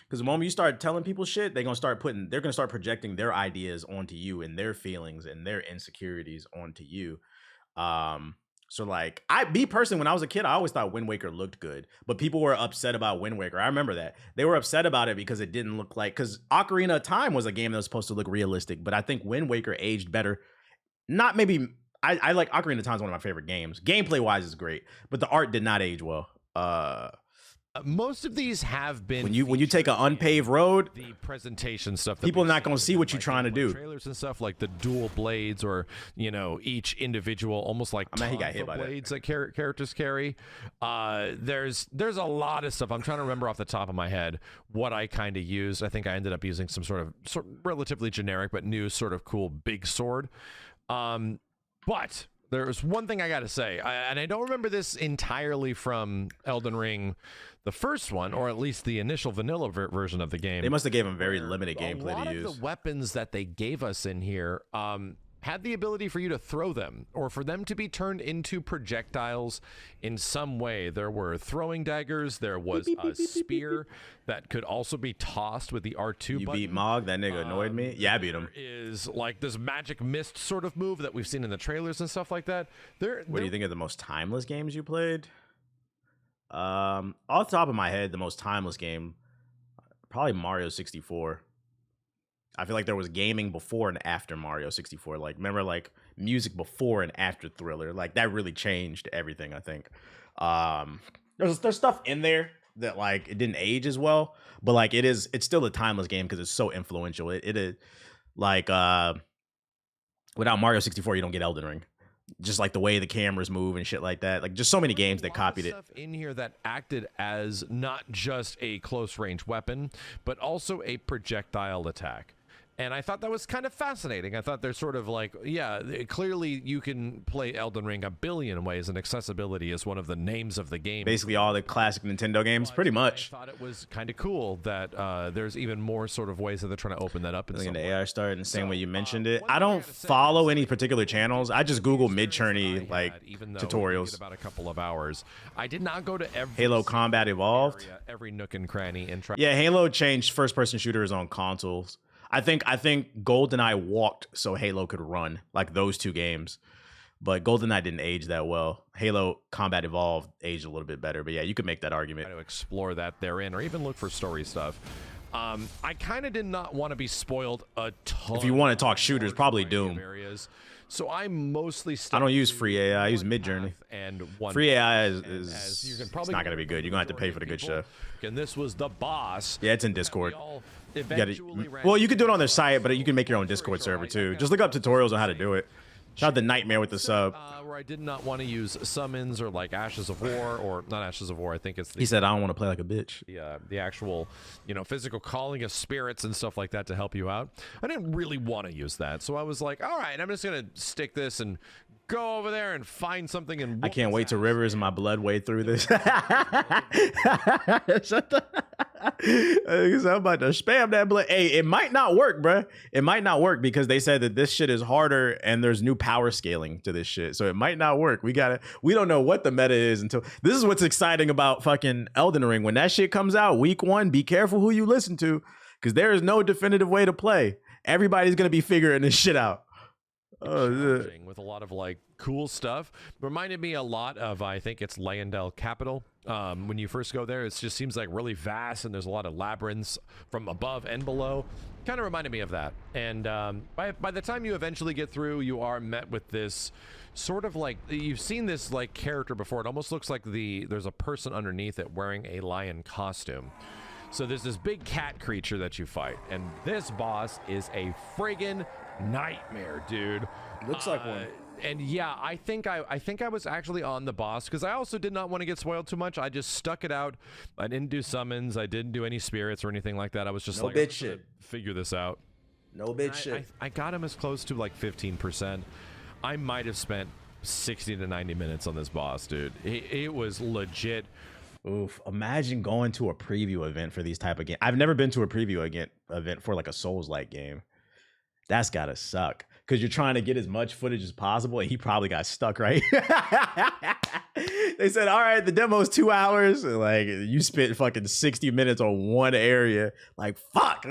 Because the moment you start telling people shit, they're gonna start projecting their ideas onto you and their feelings and their insecurities onto you. So like me personally, when I was a kid, I always thought Wind Waker looked good, but people were upset about Wind Waker. I remember that they were upset about it because it didn't look like, because Ocarina of Time was a game that was supposed to look realistic, but I think Wind Waker aged better. Not maybe I like Ocarina of Time is one of my favorite games. Gameplay wise is great, but the art did not age well. Most of these have been when you take an unpaved road, the presentation stuff. People are not going to see what you're trying to do. Trailers and stuff like the dual blades, or each individual, almost like he got hit by blades that characters carry. There's a lot of stuff. I'm trying to remember off the top of my head what I kind of used. I think I ended up using some sort of relatively generic but new sort of cool big sword. But there's one thing I got to say, and I don't remember this entirely from Elden Ring, the first one, or at least the initial vanilla version of the game. They must have gave him very limited gameplay to use. A lot of the weapons that they gave us in here had the ability for you to throw them, or for them to be turned into projectiles in some way. There were throwing daggers. There was a spear that could also be tossed with the R2 You button. beat Mog? That nigga annoyed me. Yeah, I beat him. Is like this magic mist sort of move that we've seen in the trailers and stuff like that. What do you think of the most timeless games you played? Off the top of my head, the most timeless game, probably Mario 64. I feel like there was gaming before and after Mario 64. Like, remember, like, music before and after Thriller. Like, that really changed everything, I think. There's stuff in there that, like, it didn't age as well, but, like, it's still a timeless game because it's so influential. It is, like, without Mario 64, you don't get Elden Ring. Just like the way the cameras move and shit like that. Like, just so many games that copied it. Stuff in here that acted as not just a close range weapon, but also a projectile attack. And I thought that was kind of fascinating. I thought there's sort of like, yeah, clearly you can play Elden Ring a billion ways, and accessibility is one of the names of the game. Basically all the classic Nintendo games, pretty much. I thought it was kind of cool that there's even more sort of ways that they're trying to open that up. In the AI started in the same way you mentioned it. I don't follow any particular channels. I just Google Midjourney, like, tutorials. About a couple of hours. I did not go to every Halo Combat Evolved. area, every nook and cranny, and try. Yeah, Halo changed first-person shooters on consoles. I think GoldenEye walked so Halo could run, like those two games. But GoldenEye didn't age that well. Halo Combat Evolved aged a little bit better. But yeah, you could make that argument. Try to explore that therein, or even look for story stuff. I kind of did not want to be spoiled a ton. If you want to talk shooters, probably Doom. Areas. So I mostly I don't use free AI. I use Midjourney. And one free AI you is can probably it's not going to be good. You're going to have to pay for the good stuff. And this was the boss. Yeah, it's in Discord. Eventually well, you can do it on their site, but you can make your own Discord server too. Just look up tutorials on how to do it. Shout out the Nightmare with the sub. Where I did not want to use summons or like Ashes of War, or not Ashes of War. I think it's he said I don't want to play like a bitch. The actual, physical calling of spirits and stuff like that to help you out. I didn't really want to use that, so I was like, all right, I'm just gonna stick this and go over there and find something. And I can't wait till rivers and my blood wade through this. I'm about to spam that blood. Hey, it might not work, bruh. It might not work because they said that this shit is harder and there's new power scaling to this shit. So it might not work. We don't know what the meta is until this is what's exciting about fucking Elden Ring. When that shit comes out week 1, be careful who you listen to because there is no definitive way to play. Everybody's going to be figuring this shit out. With a lot of like cool stuff. Reminded me a lot of, I think it's Leyendell Capital. When you first go there, it just seems like really vast and there's a lot of labyrinths from above and below. Kind of reminded me of that. And by the time you eventually get through, you are met with this sort of like, you've seen this like character before. It almost looks like there's a person underneath it wearing a lion costume. So there's this big cat creature that you fight, and this boss is a friggin' nightmare, dude. Looks like one. And yeah, I think I was actually on the boss because I also did not want to get spoiled too much. I just stuck it out. I didn't do summons. I didn't do any spirits or anything like that. I was just no like, bitch shit. Figure this out. No bitch shit. I got him as close to like 15%. I might have spent 60 to 90 minutes on this boss, dude. It was legit. Oof, imagine going to a preview event for these type of games. I've never been to a preview event for like a Souls-like game. That's gotta suck because you're trying to get as much footage as possible, and he probably got stuck, right? They said, all right, the demo's 2 hours. Like, you spent fucking 60 minutes on one area. Like, fuck.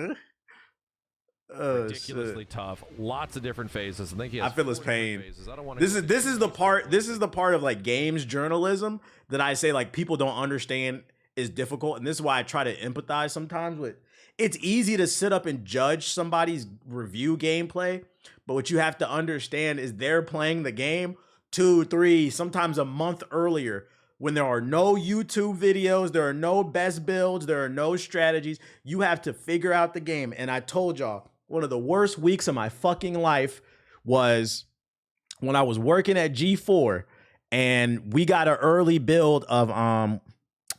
Ridiculously tough. Lots of different phases. I feel his pain. This is the part of like games journalism that I say like people don't understand is difficult, and this is why I try to empathize sometimes with. It's easy to sit up and judge somebody's review gameplay, but what you have to understand is they're playing the game 2, 3, sometimes a month earlier when there are no YouTube videos, there are no best builds, there are no strategies. You have to figure out the game. And I told y'all, one of the worst weeks of my fucking life was when I was working at G4 and we got an early build of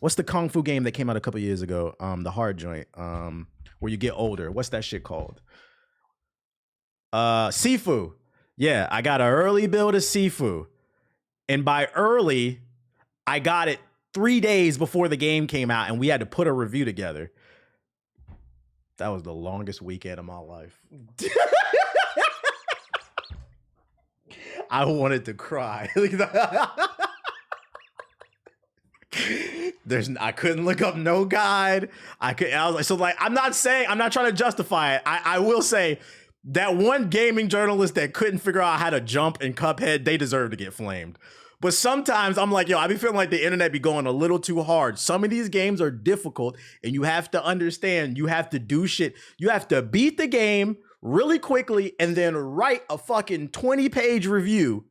what's the kung fu game that came out a couple years ago? The hard joint, where you get older. What's that shit called? Sifu. Yeah, I got an early build of Sifu. And by early, I got it 3 days before the game came out, and we had to put a review together. That was the longest weekend of my life. I wanted to cry. I couldn't look up no guide. I was like, so like, I'm not trying to justify it. I will say that one gaming journalist that couldn't figure out how to jump in Cuphead, they deserve to get flamed. But sometimes I'm like, yo, I be feeling like the internet be going a little too hard. Some of these games are difficult, and you have to understand, you have to do shit. You have to beat the game really quickly and then write a fucking 20-page review.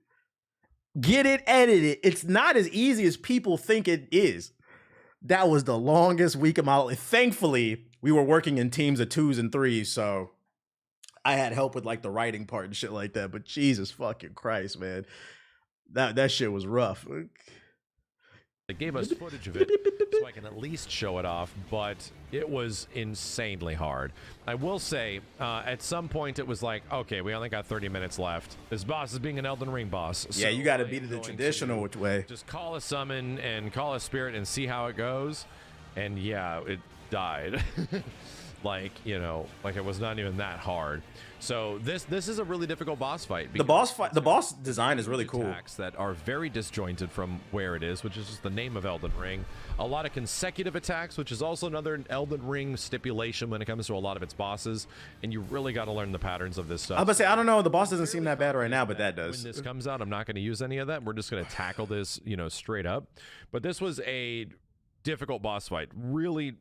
Get it edited. It's not as easy as people think it is. That was the longest week of my life. Thankfully, we were working in teams of 2s and 3s, so I had help with like the writing part and shit like that. But Jesus fucking Christ, man. That shit was rough. They gave us footage of it so I can at least show it off, but it was insanely hard. I will say, at some point it was like, okay, we only got 30 minutes left. This boss is being an Elden Ring boss. Yeah, So you got to I beat am it the going traditional to way. Just call a summon and call a spirit and see how it goes. And yeah, it died. Like, you know, like it was not even that hard. So this is a really difficult boss fight. The boss design is really cool. Attacks that are very disjointed from where it is, which is just the name of Elden Ring. A lot of consecutive attacks, which is also another Elden Ring stipulation when it comes to a lot of its bosses. And you really got to learn the patterns of this stuff. I was about to say, I don't know, the boss doesn't seem that bad right now, but that does. When this comes out, I'm not going to use any of that. We're just going to tackle this, you know, straight up. But this was a difficult boss fight, really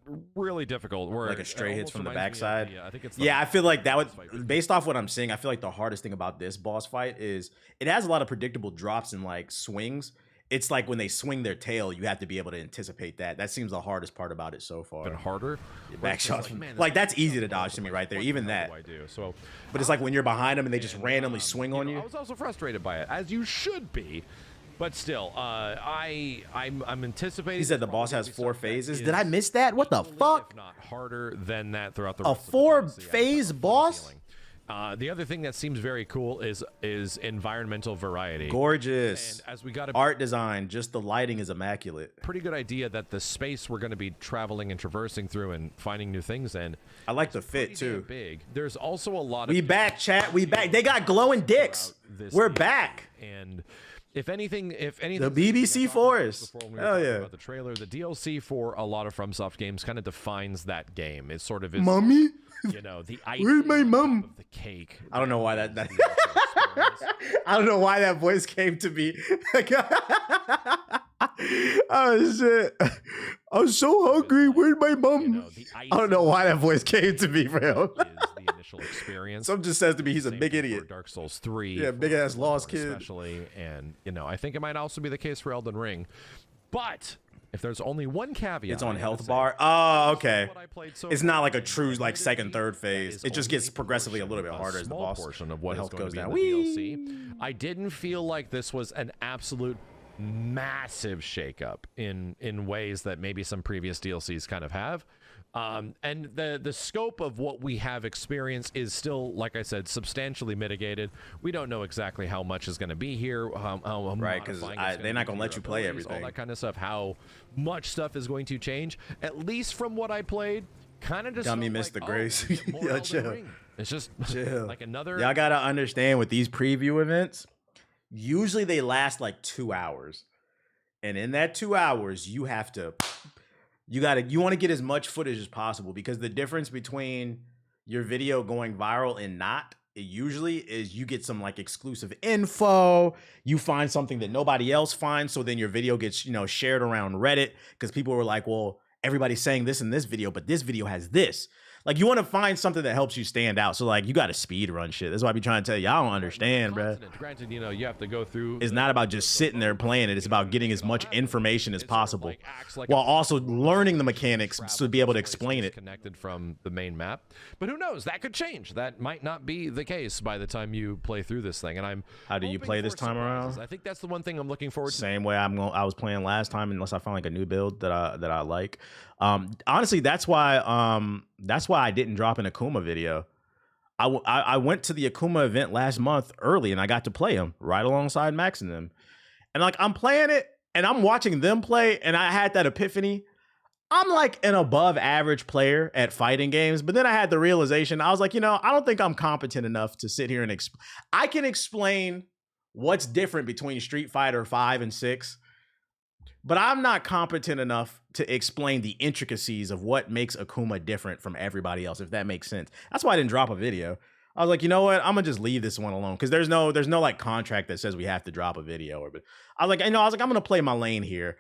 difficult, where like a straight hits from the reminds me backside. of I think it's I feel like that would, based off what I'm seeing, I feel like the hardest thing about this boss fight is it has a lot of predictable drops and like swings. It's like when they swing their tail, you have to be able to anticipate that. That seems the hardest part about it so far. been harder. Back shots, like that's easy to dodge to me right there, even that. But it's like when you're behind them and they just randomly swing on you. I was also frustrated by it, as you should be. But still, I'm anticipating. He said the boss has 4 phases. Did I miss that? What the fuck? If not harder than that throughout the a rest of the DLC. 4-phase boss. The other thing that seems very cool is environmental variety. Gorgeous. And as we got art design, just the lighting is immaculate. Pretty good idea that the space we're going to be traveling and traversing through and finding new things in. I like the fit too. Big. There's also a lot of. We back, chat. We back. They got glowing dicks. We're back. And if anything, the BBC Forest. Hell yeah. About the trailer, the DLC for a lot of FromSoft games kind of defines that game. It sort of is. Mommy. You know, the icing Where's my mom? of the cake. I don't know why that I don't know why that voice came to me. Oh shit. I'm so hungry. Where's my mom? You know, I don't know why that voice came to me, bro. Is the initial experience. Some just says to me he's a Same big thing idiot. for Dark Souls 3. Yeah, big ass lost kid. Especially, and you know, I think it might also be the case for Elden Ring. But if there's only one caveat, it's on health bar. Oh, okay. So it's not like a true like second, third phase. It just gets progressively a little bit harder as the boss portion of what health is going goes to be down. In the DLC. I didn't feel like this was an absolute massive shakeup in ways that maybe some previous DLCs kind of have. And the scope of what we have experienced is still, like I said, substantially mitigated. We don't know exactly how much is going to be here, right? Because they're not going to let you play everything, all that kind of stuff. How much stuff is going to change? At least from what I played, kind of just dummy missed like, the grace. Yeah, chill. It's just chill. Like another. Y'all gotta understand with these preview events, usually they last like 2 hours, and in that 2 hours, you have to. You want to get as much footage as possible, because the difference between your video going viral and not, it usually is you get some like exclusive info, you find something that nobody else finds, so then your video gets, you know, shared around Reddit because people were like, well, everybody's saying this in this video, but this video has this. Like, you want to find something that helps you stand out. So, like, you got to speed run shit. That's why I be trying to tell you, I don't understand, bro. Granted, you know, you have to go through. It's not about just sitting there playing it. It's about getting as much information as possible, while also learning the mechanics to be able to explain it. Connected from the main map, but who knows? That could change. That might not be the case by the time you play through this thing. And how do you play this time around? I think that's the one thing I'm looking forward to. Same way I was playing last time, unless I found like a new build that I like. Honestly, that's why I didn't drop an Akuma video. I went to the Akuma event last month early, and I got to play him right alongside Max and them. And like, I'm playing it and I'm watching them play, and I had that epiphany. I'm like an above average player at fighting games, but then I had the realization, I was like, you know, I don't think I'm competent enough to sit here and I can explain what's different between Street Fighter 5 and 6. But I'm not competent enough to explain the intricacies of what makes Akuma different from everybody else, if that makes sense. That's why I didn't drop a video. I was like, you know what? I'm gonna just leave this one alone because there's no like contract that says we have to drop a video. Or, but I was like, I'm gonna play my lane here.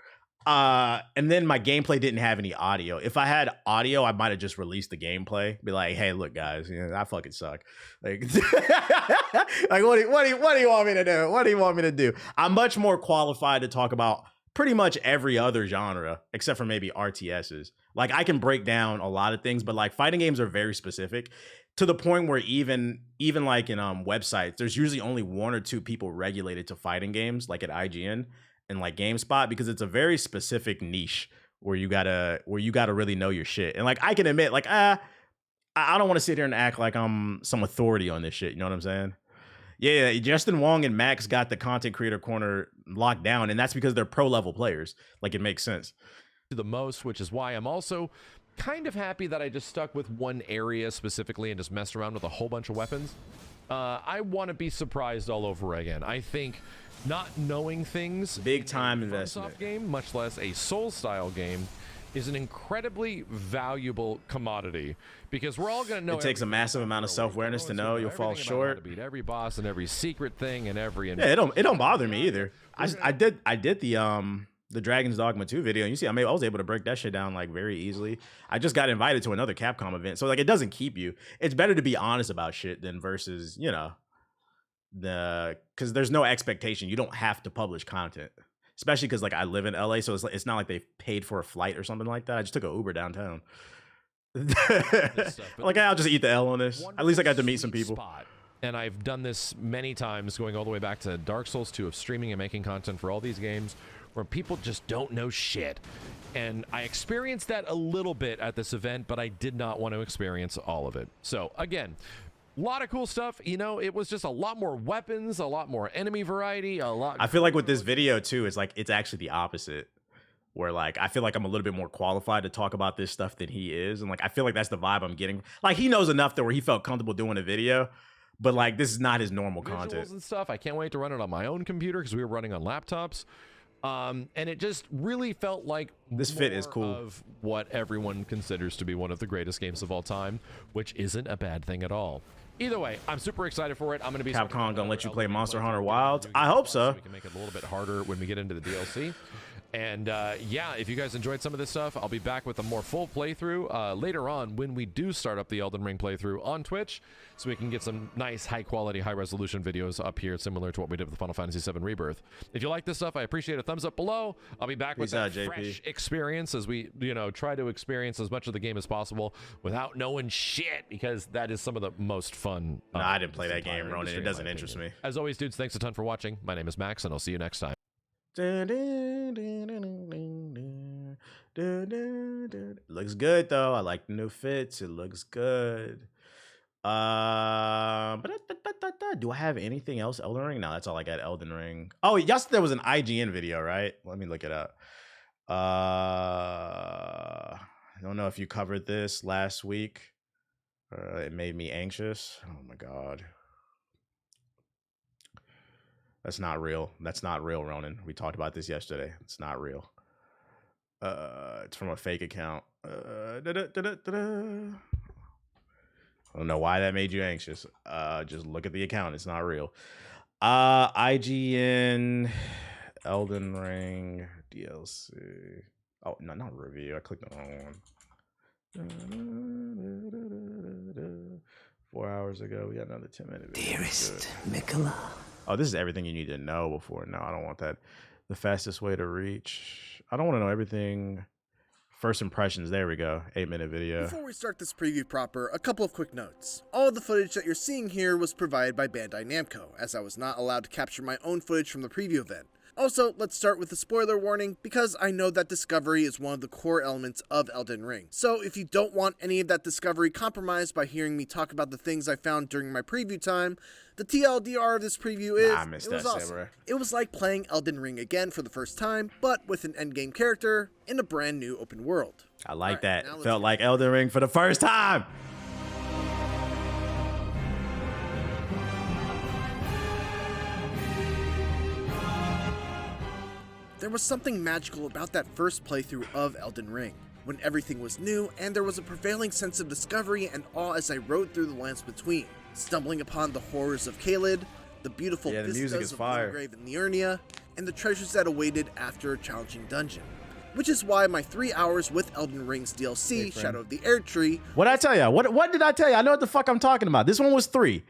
And then my gameplay didn't have any audio. If I had audio, I might have just released the gameplay. Be like, hey, look, guys, I fucking suck. Like, like what do you want me to do? What do you want me to do? I'm much more qualified to talk about pretty much every other genre except for maybe RTSs. Like I can break down a lot of things, but like fighting games are very specific to the point where even like in websites, there's usually only one or two people regulated to fighting games, like at IGN and like GameSpot, because it's a very specific niche where you gotta really know your shit. And like I can admit, like I don't want to sit here and act like I'm some authority on this shit. You know what I'm saying? Yeah, Justin Wong and Max got the content creator corner locked down, and that's because they're pro level players. Like it makes sense. The most, which is why I'm also kind of happy that I just stuck with one area specifically and just messed around with a whole bunch of weapons. I want to be surprised all over again. I think not knowing things, big time in a investment FromSoft game, much less a Soul style game, is an incredibly valuable commodity because we're all going to know. It takes a massive amount of self-awareness to know you'll fall short. To beat every boss and every secret thing and every. Yeah, it don't bother me either. I did the Dragon's Dogma 2 video, and you see, I was able to break that shit down like very easily. I just got invited to another Capcom event, so like it doesn't keep you. It's better to be honest about shit than versus because there's no expectation. You don't have to publish content, especially because like I live in LA, so it's not like they paid for a flight or something like that. I just took an Uber downtown. Like I'll just eat the L on this. At least I got to meet some people. And I've done this many times, going all the way back to Dark Souls 2 of streaming and making content for all these games where people just don't know shit. And I experienced that a little bit at this event, but I did not want to experience all of it. So again, a lot of cool stuff. It was just a lot more weapons, a lot more enemy variety, a lot. I feel like with this video too, it's like it's actually the opposite. Where like I feel like I'm a little bit more qualified to talk about this stuff than he is, and like I feel like that's the vibe I'm getting. Like he knows enough that where he felt comfortable doing a video, but like this is not his normal content and stuff. I can't wait to run it on my own computer because we were running on laptops, and it just really felt like this fit is cool of what everyone considers to be one of the greatest games of all time, which isn't a bad thing at all. Either way, I'm super excited for it. I'm going to be Capcom gonna let you play Monster Hunter Wilds. I hope so. We can make it a little bit harder when we get into the DLC. And yeah, if you guys enjoyed some of this stuff, I'll be back with a more full playthrough later on when we do start up the Elden Ring playthrough on Twitch, so we can get some nice, high-quality, high-resolution videos up here, similar to what we did with Final Fantasy VII Rebirth. If you like this stuff, I appreciate a thumbs up below. I'll be back with that fresh experience as we, try to experience as much of the game as possible without knowing shit, because that is some of the most fun. No, I didn't play that game, Ronan. It doesn't interest me. As always, dudes, thanks a ton for watching. My name is Max, and I'll see you next time. Looks good though. I like the new fits. It looks good. Do I have anything else? Elden Ring? No, that's all I got. Elden Ring. Oh, yes, there was an IGN video, right? Let me look it up. I don't know if you covered this last week. It made me anxious. Oh my god. That's not real. That's not real, Ronan. We talked about this yesterday. It's not real. It's from a fake account. I don't know why that made you anxious. Just look at the account. It's not real. IGN, Elden Ring, DLC. Oh, no, not review. I clicked the wrong one. 4 hours ago, we got another 10-minute video. Dearest Mikola. Oh, this is everything you need to know before. No, I don't want that. The fastest way to reach. I don't want to know everything. First impressions. There we go. 8-minute video. Before we start this preview proper, a couple of quick notes. All of the footage that you're seeing here was provided by Bandai Namco, as I was not allowed to capture my own footage from the preview event. Also, let's start with a spoiler warning, because I know that discovery is one of the core elements of Elden Ring. So if you don't want any of that discovery compromised by hearing me talk about the things I found during my preview time, the TLDR of this preview is, it was awesome. Samurai. It was like playing Elden Ring again for the first time, but with an endgame character in a brand new open world. I like that. Felt like Elden Ring for the first time. There was something magical about that first playthrough of Elden Ring, when everything was new and there was a prevailing sense of discovery and awe as I rode through the lands between. stumbling upon the horrors of Caelid, the beautiful Yeah, the music vistas is of fire. Grave and the Urnia, and the treasures that awaited after a challenging dungeon. Which is why my 3 hours with Elden Ring's DLC, Shadow of the Erdtree. What I tell you? What did I tell you? I know what the fuck I'm talking about. This one was 3.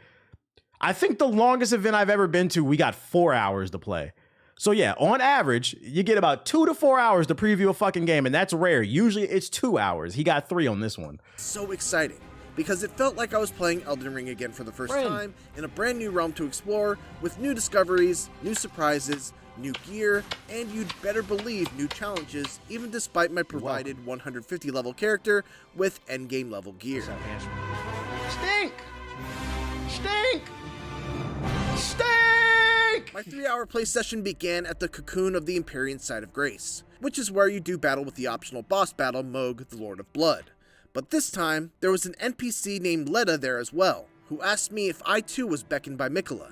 I think the longest event I've ever been to, we got 4 hours to play. So yeah, on average, you get about 2 to 4 hours to preview a fucking game, and that's rare. Usually it's 2 hours. He got 3 on this one. So exciting, because it felt like I was playing Elden Ring again for the first time, in a brand new realm to explore, with new discoveries, new surprises, new gear, and you'd better believe new challenges, even despite my provided 150 level character with endgame level gear. Stink! Stink! Stink! My 3-hour play session began at the Cocoon of the Empyrean Site of Grace, which is where you do battle with the optional boss battle, Mohg, the Lord of Blood. But this time, there was an NPC named Leda there as well, who asked me if I too was beckoned by Miquella.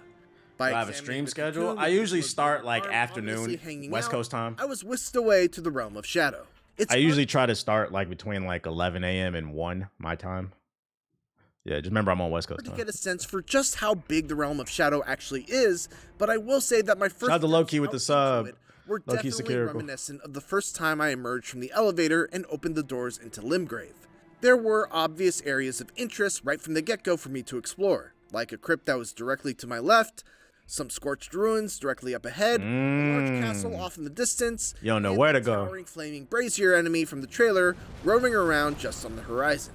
Do I have a stream schedule? I usually start like afternoon, West Coast time. I was whisked away to the realm of shadow. I usually try to start like between like 11 a.m. and 1 my time. Yeah, just remember I'm on West Coast to time. get a sense for just how big the realm of shadow actually is, but I will say that my first Shout out to Low-Key with the steps sub. into it were Low-Key definitely satirical. reminiscent of the first time I emerged from the elevator and opened the doors into Limgrave. There were obvious areas of interest right from the get-go for me to explore, like a crypt that was directly to my left, some scorched ruins directly up ahead, a large castle off in the distance, You don't know and where to the go. towering flaming brazier enemy from the trailer roaming around just on the horizon.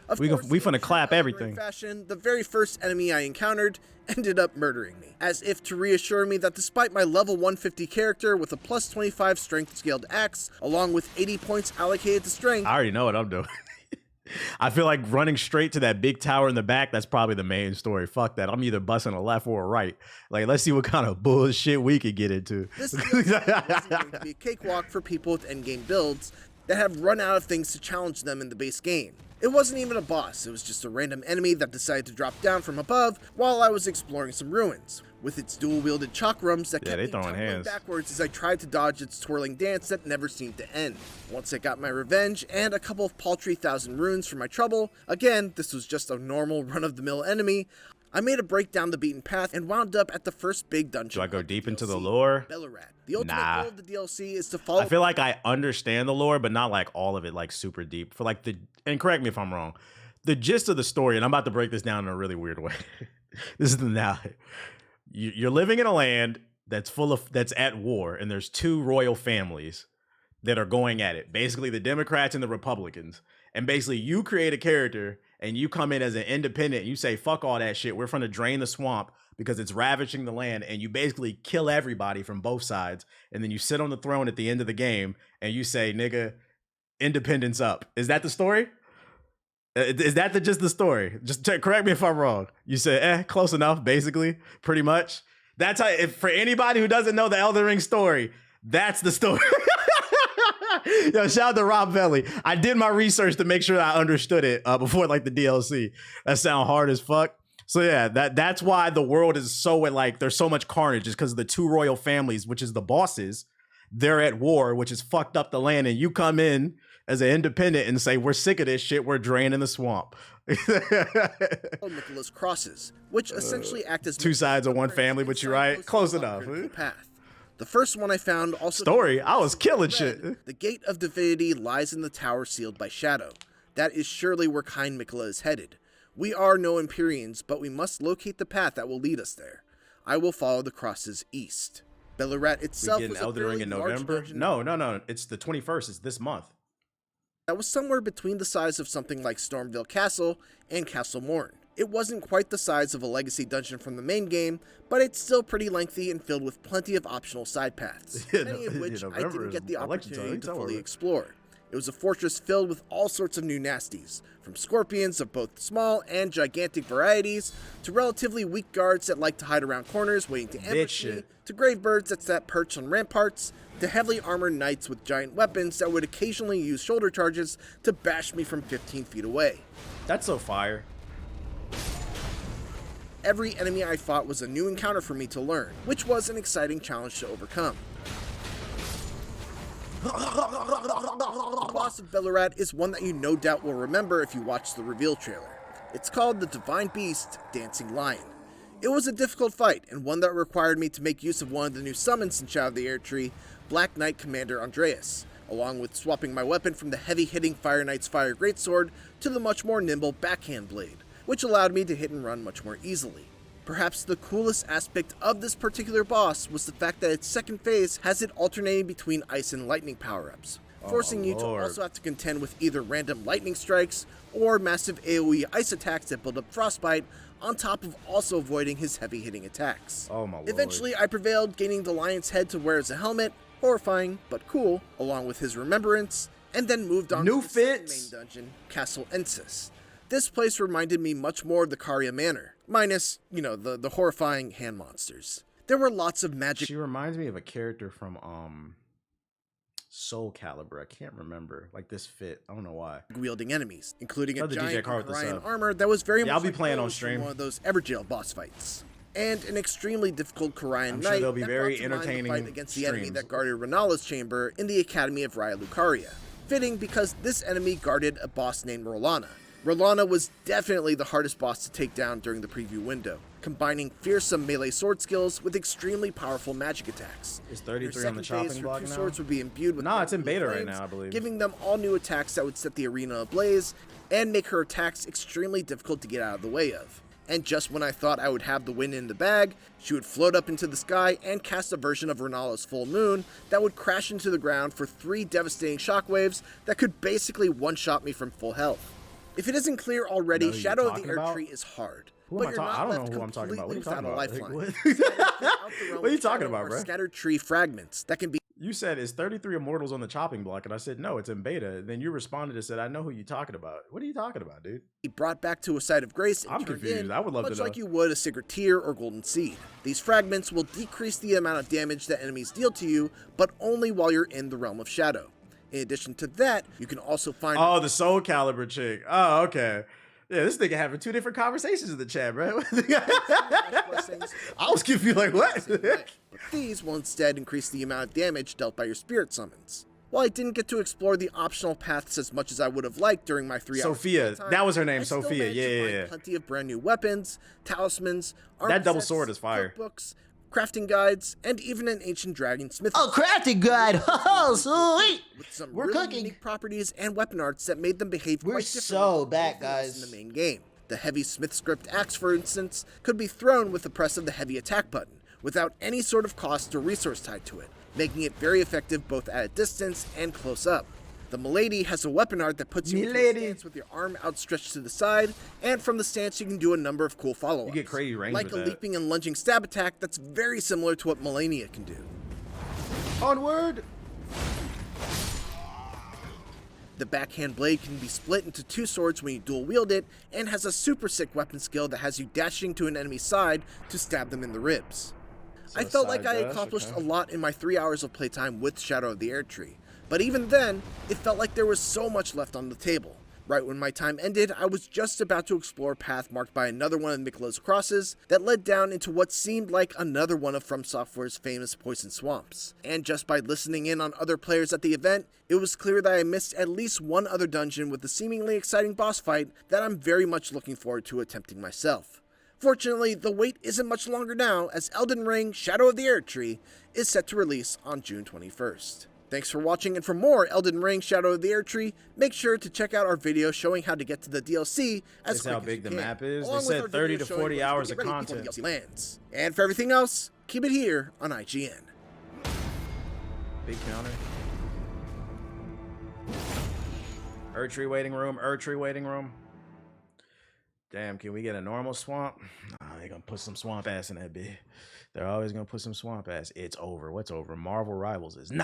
Of We course, finna in clap true Elden Ring everything. Fashion, the very first enemy I encountered ended up murdering me, as if to reassure me that despite my level 150 character with a plus 25 strength scaled axe, along with 80 points allocated to strength, I already know what I'm doing. I feel like running straight to that big tower in the back, that's probably the main story. Fuck that. I'm either busting a left or a right. Like, let's see what kind of bullshit we could get into. this DLC wasn't going to be a cakewalk for people with endgame builds that have run out of things to challenge them in the base game. It wasn't even a boss, it was just a random enemy that decided to drop down from above while I was exploring some ruins, with its dual-wielded chakrams that kept they me throwing tumbling hands. backwards as I tried to dodge its twirling dance that never seemed to end. Once I got my revenge and a couple of paltry 1,000 runes for my trouble, again, this was just a normal run-of-the-mill enemy, I made a break down the beaten path and wound up at the first big dungeon. Do I go of the deep into the DLC, lore? Bellerat. The ultimate Nah. goal of the DLC is to follow. I feel like I understand the lore, but not like all of it, like super deep. For like and correct me if I'm wrong, the gist of the story, and I'm about to break this down in a really weird way. This is the now. You're living in a land that's that's at war, and there's 2 royal families that are going at it. Basically, the Democrats and the Republicans. And basically, you create a character and you come in as an independent. And you say, "Fuck all that shit. We're going to drain the swamp because it's ravaging the land." And you basically kill everybody from both sides. And then you sit on the throne at the end of the game and you say, "Nigga, independence up." Is that the story? Is that just the story? Just correct me if I'm wrong. You said, close enough, basically, pretty much. That's how, for anybody who doesn't know the Elden Ring story, that's the story. Yo, shout out to Rob Velli. I did my research to make sure I understood it before like the DLC. That sound hard as fuck. So yeah, that's why the world is so like there's so much carnage, is because of the 2 royal families, which is the bosses. They're at war, which has fucked up the land, and you come in as an independent and say, "We're sick of this shit. We're draining the swamp." Miquella's crosses, which essentially act as 2 sides of one footprints family, but you're inside right. most Close of the enough. critical path. The first one I found also Story? I was killing read, shit. The Gate of Divinity lies in the tower sealed by shadow. That is surely where kind Miquella is headed. We are no Empyreans, but we must locate the path that will lead us there. I will follow the crosses east. Bellerat itself We was getting a Elden Ring fairly in large November? dungeon No. It's the 21st. It's this month. that was somewhere between the size of something like Stormville Castle and Castle Morn. It wasn't quite the size of a legacy dungeon from the main game, but it's still pretty lengthy and filled with plenty of optional side paths, many of which I November didn't is get the election time, opportunity to don't fully worry. explore. It was a fortress filled with all sorts of new nasties, from scorpions of both small and gigantic varieties, to relatively weak guards that like to hide around corners waiting to ambush me, shit. to grave birds that sat perched on ramparts, to heavily armored knights with giant weapons that would occasionally use shoulder charges to bash me from 15 feet away. That's so fire. Every enemy I fought was a new encounter for me to learn, which was an exciting challenge to overcome. The boss of Bellerat is one that you no doubt will remember if you watch the reveal trailer. It's called the Divine Beast Dancing Lion. It was a difficult fight, and one that required me to make use of one of the new summons in Shadow of the Erdtree, Black Knight Commander Andreas, along with swapping my weapon from the heavy-hitting Fire Knight's Fire Greatsword to the much more nimble Backhand Blade, which allowed me to hit and run much more easily. Perhaps the coolest aspect of this particular boss was the fact that its second phase has it alternating between ice and lightning power-ups, forcing you to also have to contend with either random lightning strikes or massive AoE ice attacks that build up frostbite, on top of also avoiding his heavy-hitting attacks. Oh my lord. Eventually, I prevailed, gaining the lion's head to wear as a helmet, horrifying but cool, along with his remembrance, and then moved on New to the fits. main dungeon, Castle Ensis. This place reminded me much more of the Caria Manor, minus, the horrifying hand monsters. There were lots of magic. She reminds me of a character from Soul Calibur. I can't remember. Like this fit. I don't know why. Wielding enemies, including a Shout out to DJ giant Car with the Orion sub. armor that was very Yeah, much I'll be like playing on those from stream. one of those Everjail boss fights. And an extremely difficult Korian I'm Knight sure they'll be that very brought to mind the entertaining fight against the enemy streams. that guarded Renala's chamber in the Academy of Raya Lucaria. Fitting because this enemy guarded a boss named Rolana. Rolana was definitely the hardest boss to take down during the preview window, combining fearsome melee sword skills with extremely powerful magic attacks. Is In her 33 on the second phase, chopping her block two now? swords would be imbued with Nah, it's in heavenly beta right flames, now, I believe. giving them all new attacks that would set the arena ablaze and make her attacks extremely difficult to get out of the way of. And just when I thought I would have the win in the bag, she would float up into the sky and cast a version of Renala's full moon that would crash into the ground for 3 devastating shockwaves that could basically one-shot me from full health. If it isn't clear already, know who you're Shadow of the talking about? Erdtree is hard. Who But am I you're talking? not I don't left know who I'm talking about. What are you completely talking without about? a lifeline. What? What are you talking about, bro? Scattered tree fragments that can be You said it's 33 immortals on the chopping block, and I said no, it's in beta. Then you responded and said, I know who you're talking about. What are you talking about, dude? brought back to a site of grace and I'm turned confused. in, I would love to much know. like you would a Sigurd Tear or Golden Seed. These fragments will decrease the amount of damage that enemies deal to you, but only while you're in the realm of shadow. In addition to that, you can also find Oh, the Soul Calibur chick. Oh, okay. Yeah, this nigga having 2 different conversations in the chat, bro. blessings. I was confused, like, what? But these will instead increase the amount of damage dealt by your spirit summons. While I didn't get to explore the optional paths as much as I would have liked during my 3 hours, Sophia. That was her name, I still Sophia. managed to Yeah, find yeah, yeah. plenty of brand new weapons, talismans, armor That double sets, sword is fire. cookbooks, crafting guides, and even an ancient dragon smith. Oh, crafting guide! Oh, sweet! With some We're really cooking. unique properties and weapon arts that made them behave We're quite differently so from back, anything else guys. in the main game. The heavy smith script axe, for instance, could be thrown with the press of the heavy attack button, without any sort of cost or resource tied to it, making it very effective both at a distance and close up. The Milady has a weapon art that puts you into a Milady. stance with your arm outstretched to the side, and from the stance you can do a number of cool follow-ups. You get crazy range like with a that. leaping and lunging stab attack that's very similar to what Melania can do. Onward. The backhand blade can be split into 2 swords when you dual wield it, and has a super sick weapon skill that has you dashing to an enemy's side to stab them in the ribs. I a felt like side I dash, accomplished okay. a lot in my 3 hours of playtime with Shadow of the Erdtree, but even then, it felt like there was so much left on the table. Right when my time ended, I was just about to explore a path marked by another one of Miklah's crosses that led down into what seemed like another one of FromSoftware's famous poison swamps. And just by listening in on other players at the event, it was clear that I missed at least one other dungeon with a seemingly exciting boss fight that I'm very much looking forward to attempting myself. Fortunately, the wait isn't much longer now, as Elden Ring Shadow of the Erdtree is set to release on June 21st. Thanks for watching, and for more Elden Ring Shadow of the Erdtree, make sure to check out our video showing how to get to the DLC as That's quick how as big you the can, map is. They along with said our 30 video to showing 40 ways to hours get of ready before content. the DLC lands. And for everything else, keep it here on IGN. Big counter. Erdtree waiting room. Erdtree waiting room. Damn, can we get a normal swamp? Nah, they're gonna put some swamp ass in that bit. They're always gonna put some swamp ass. It's over. What's over? Marvel Rivals is not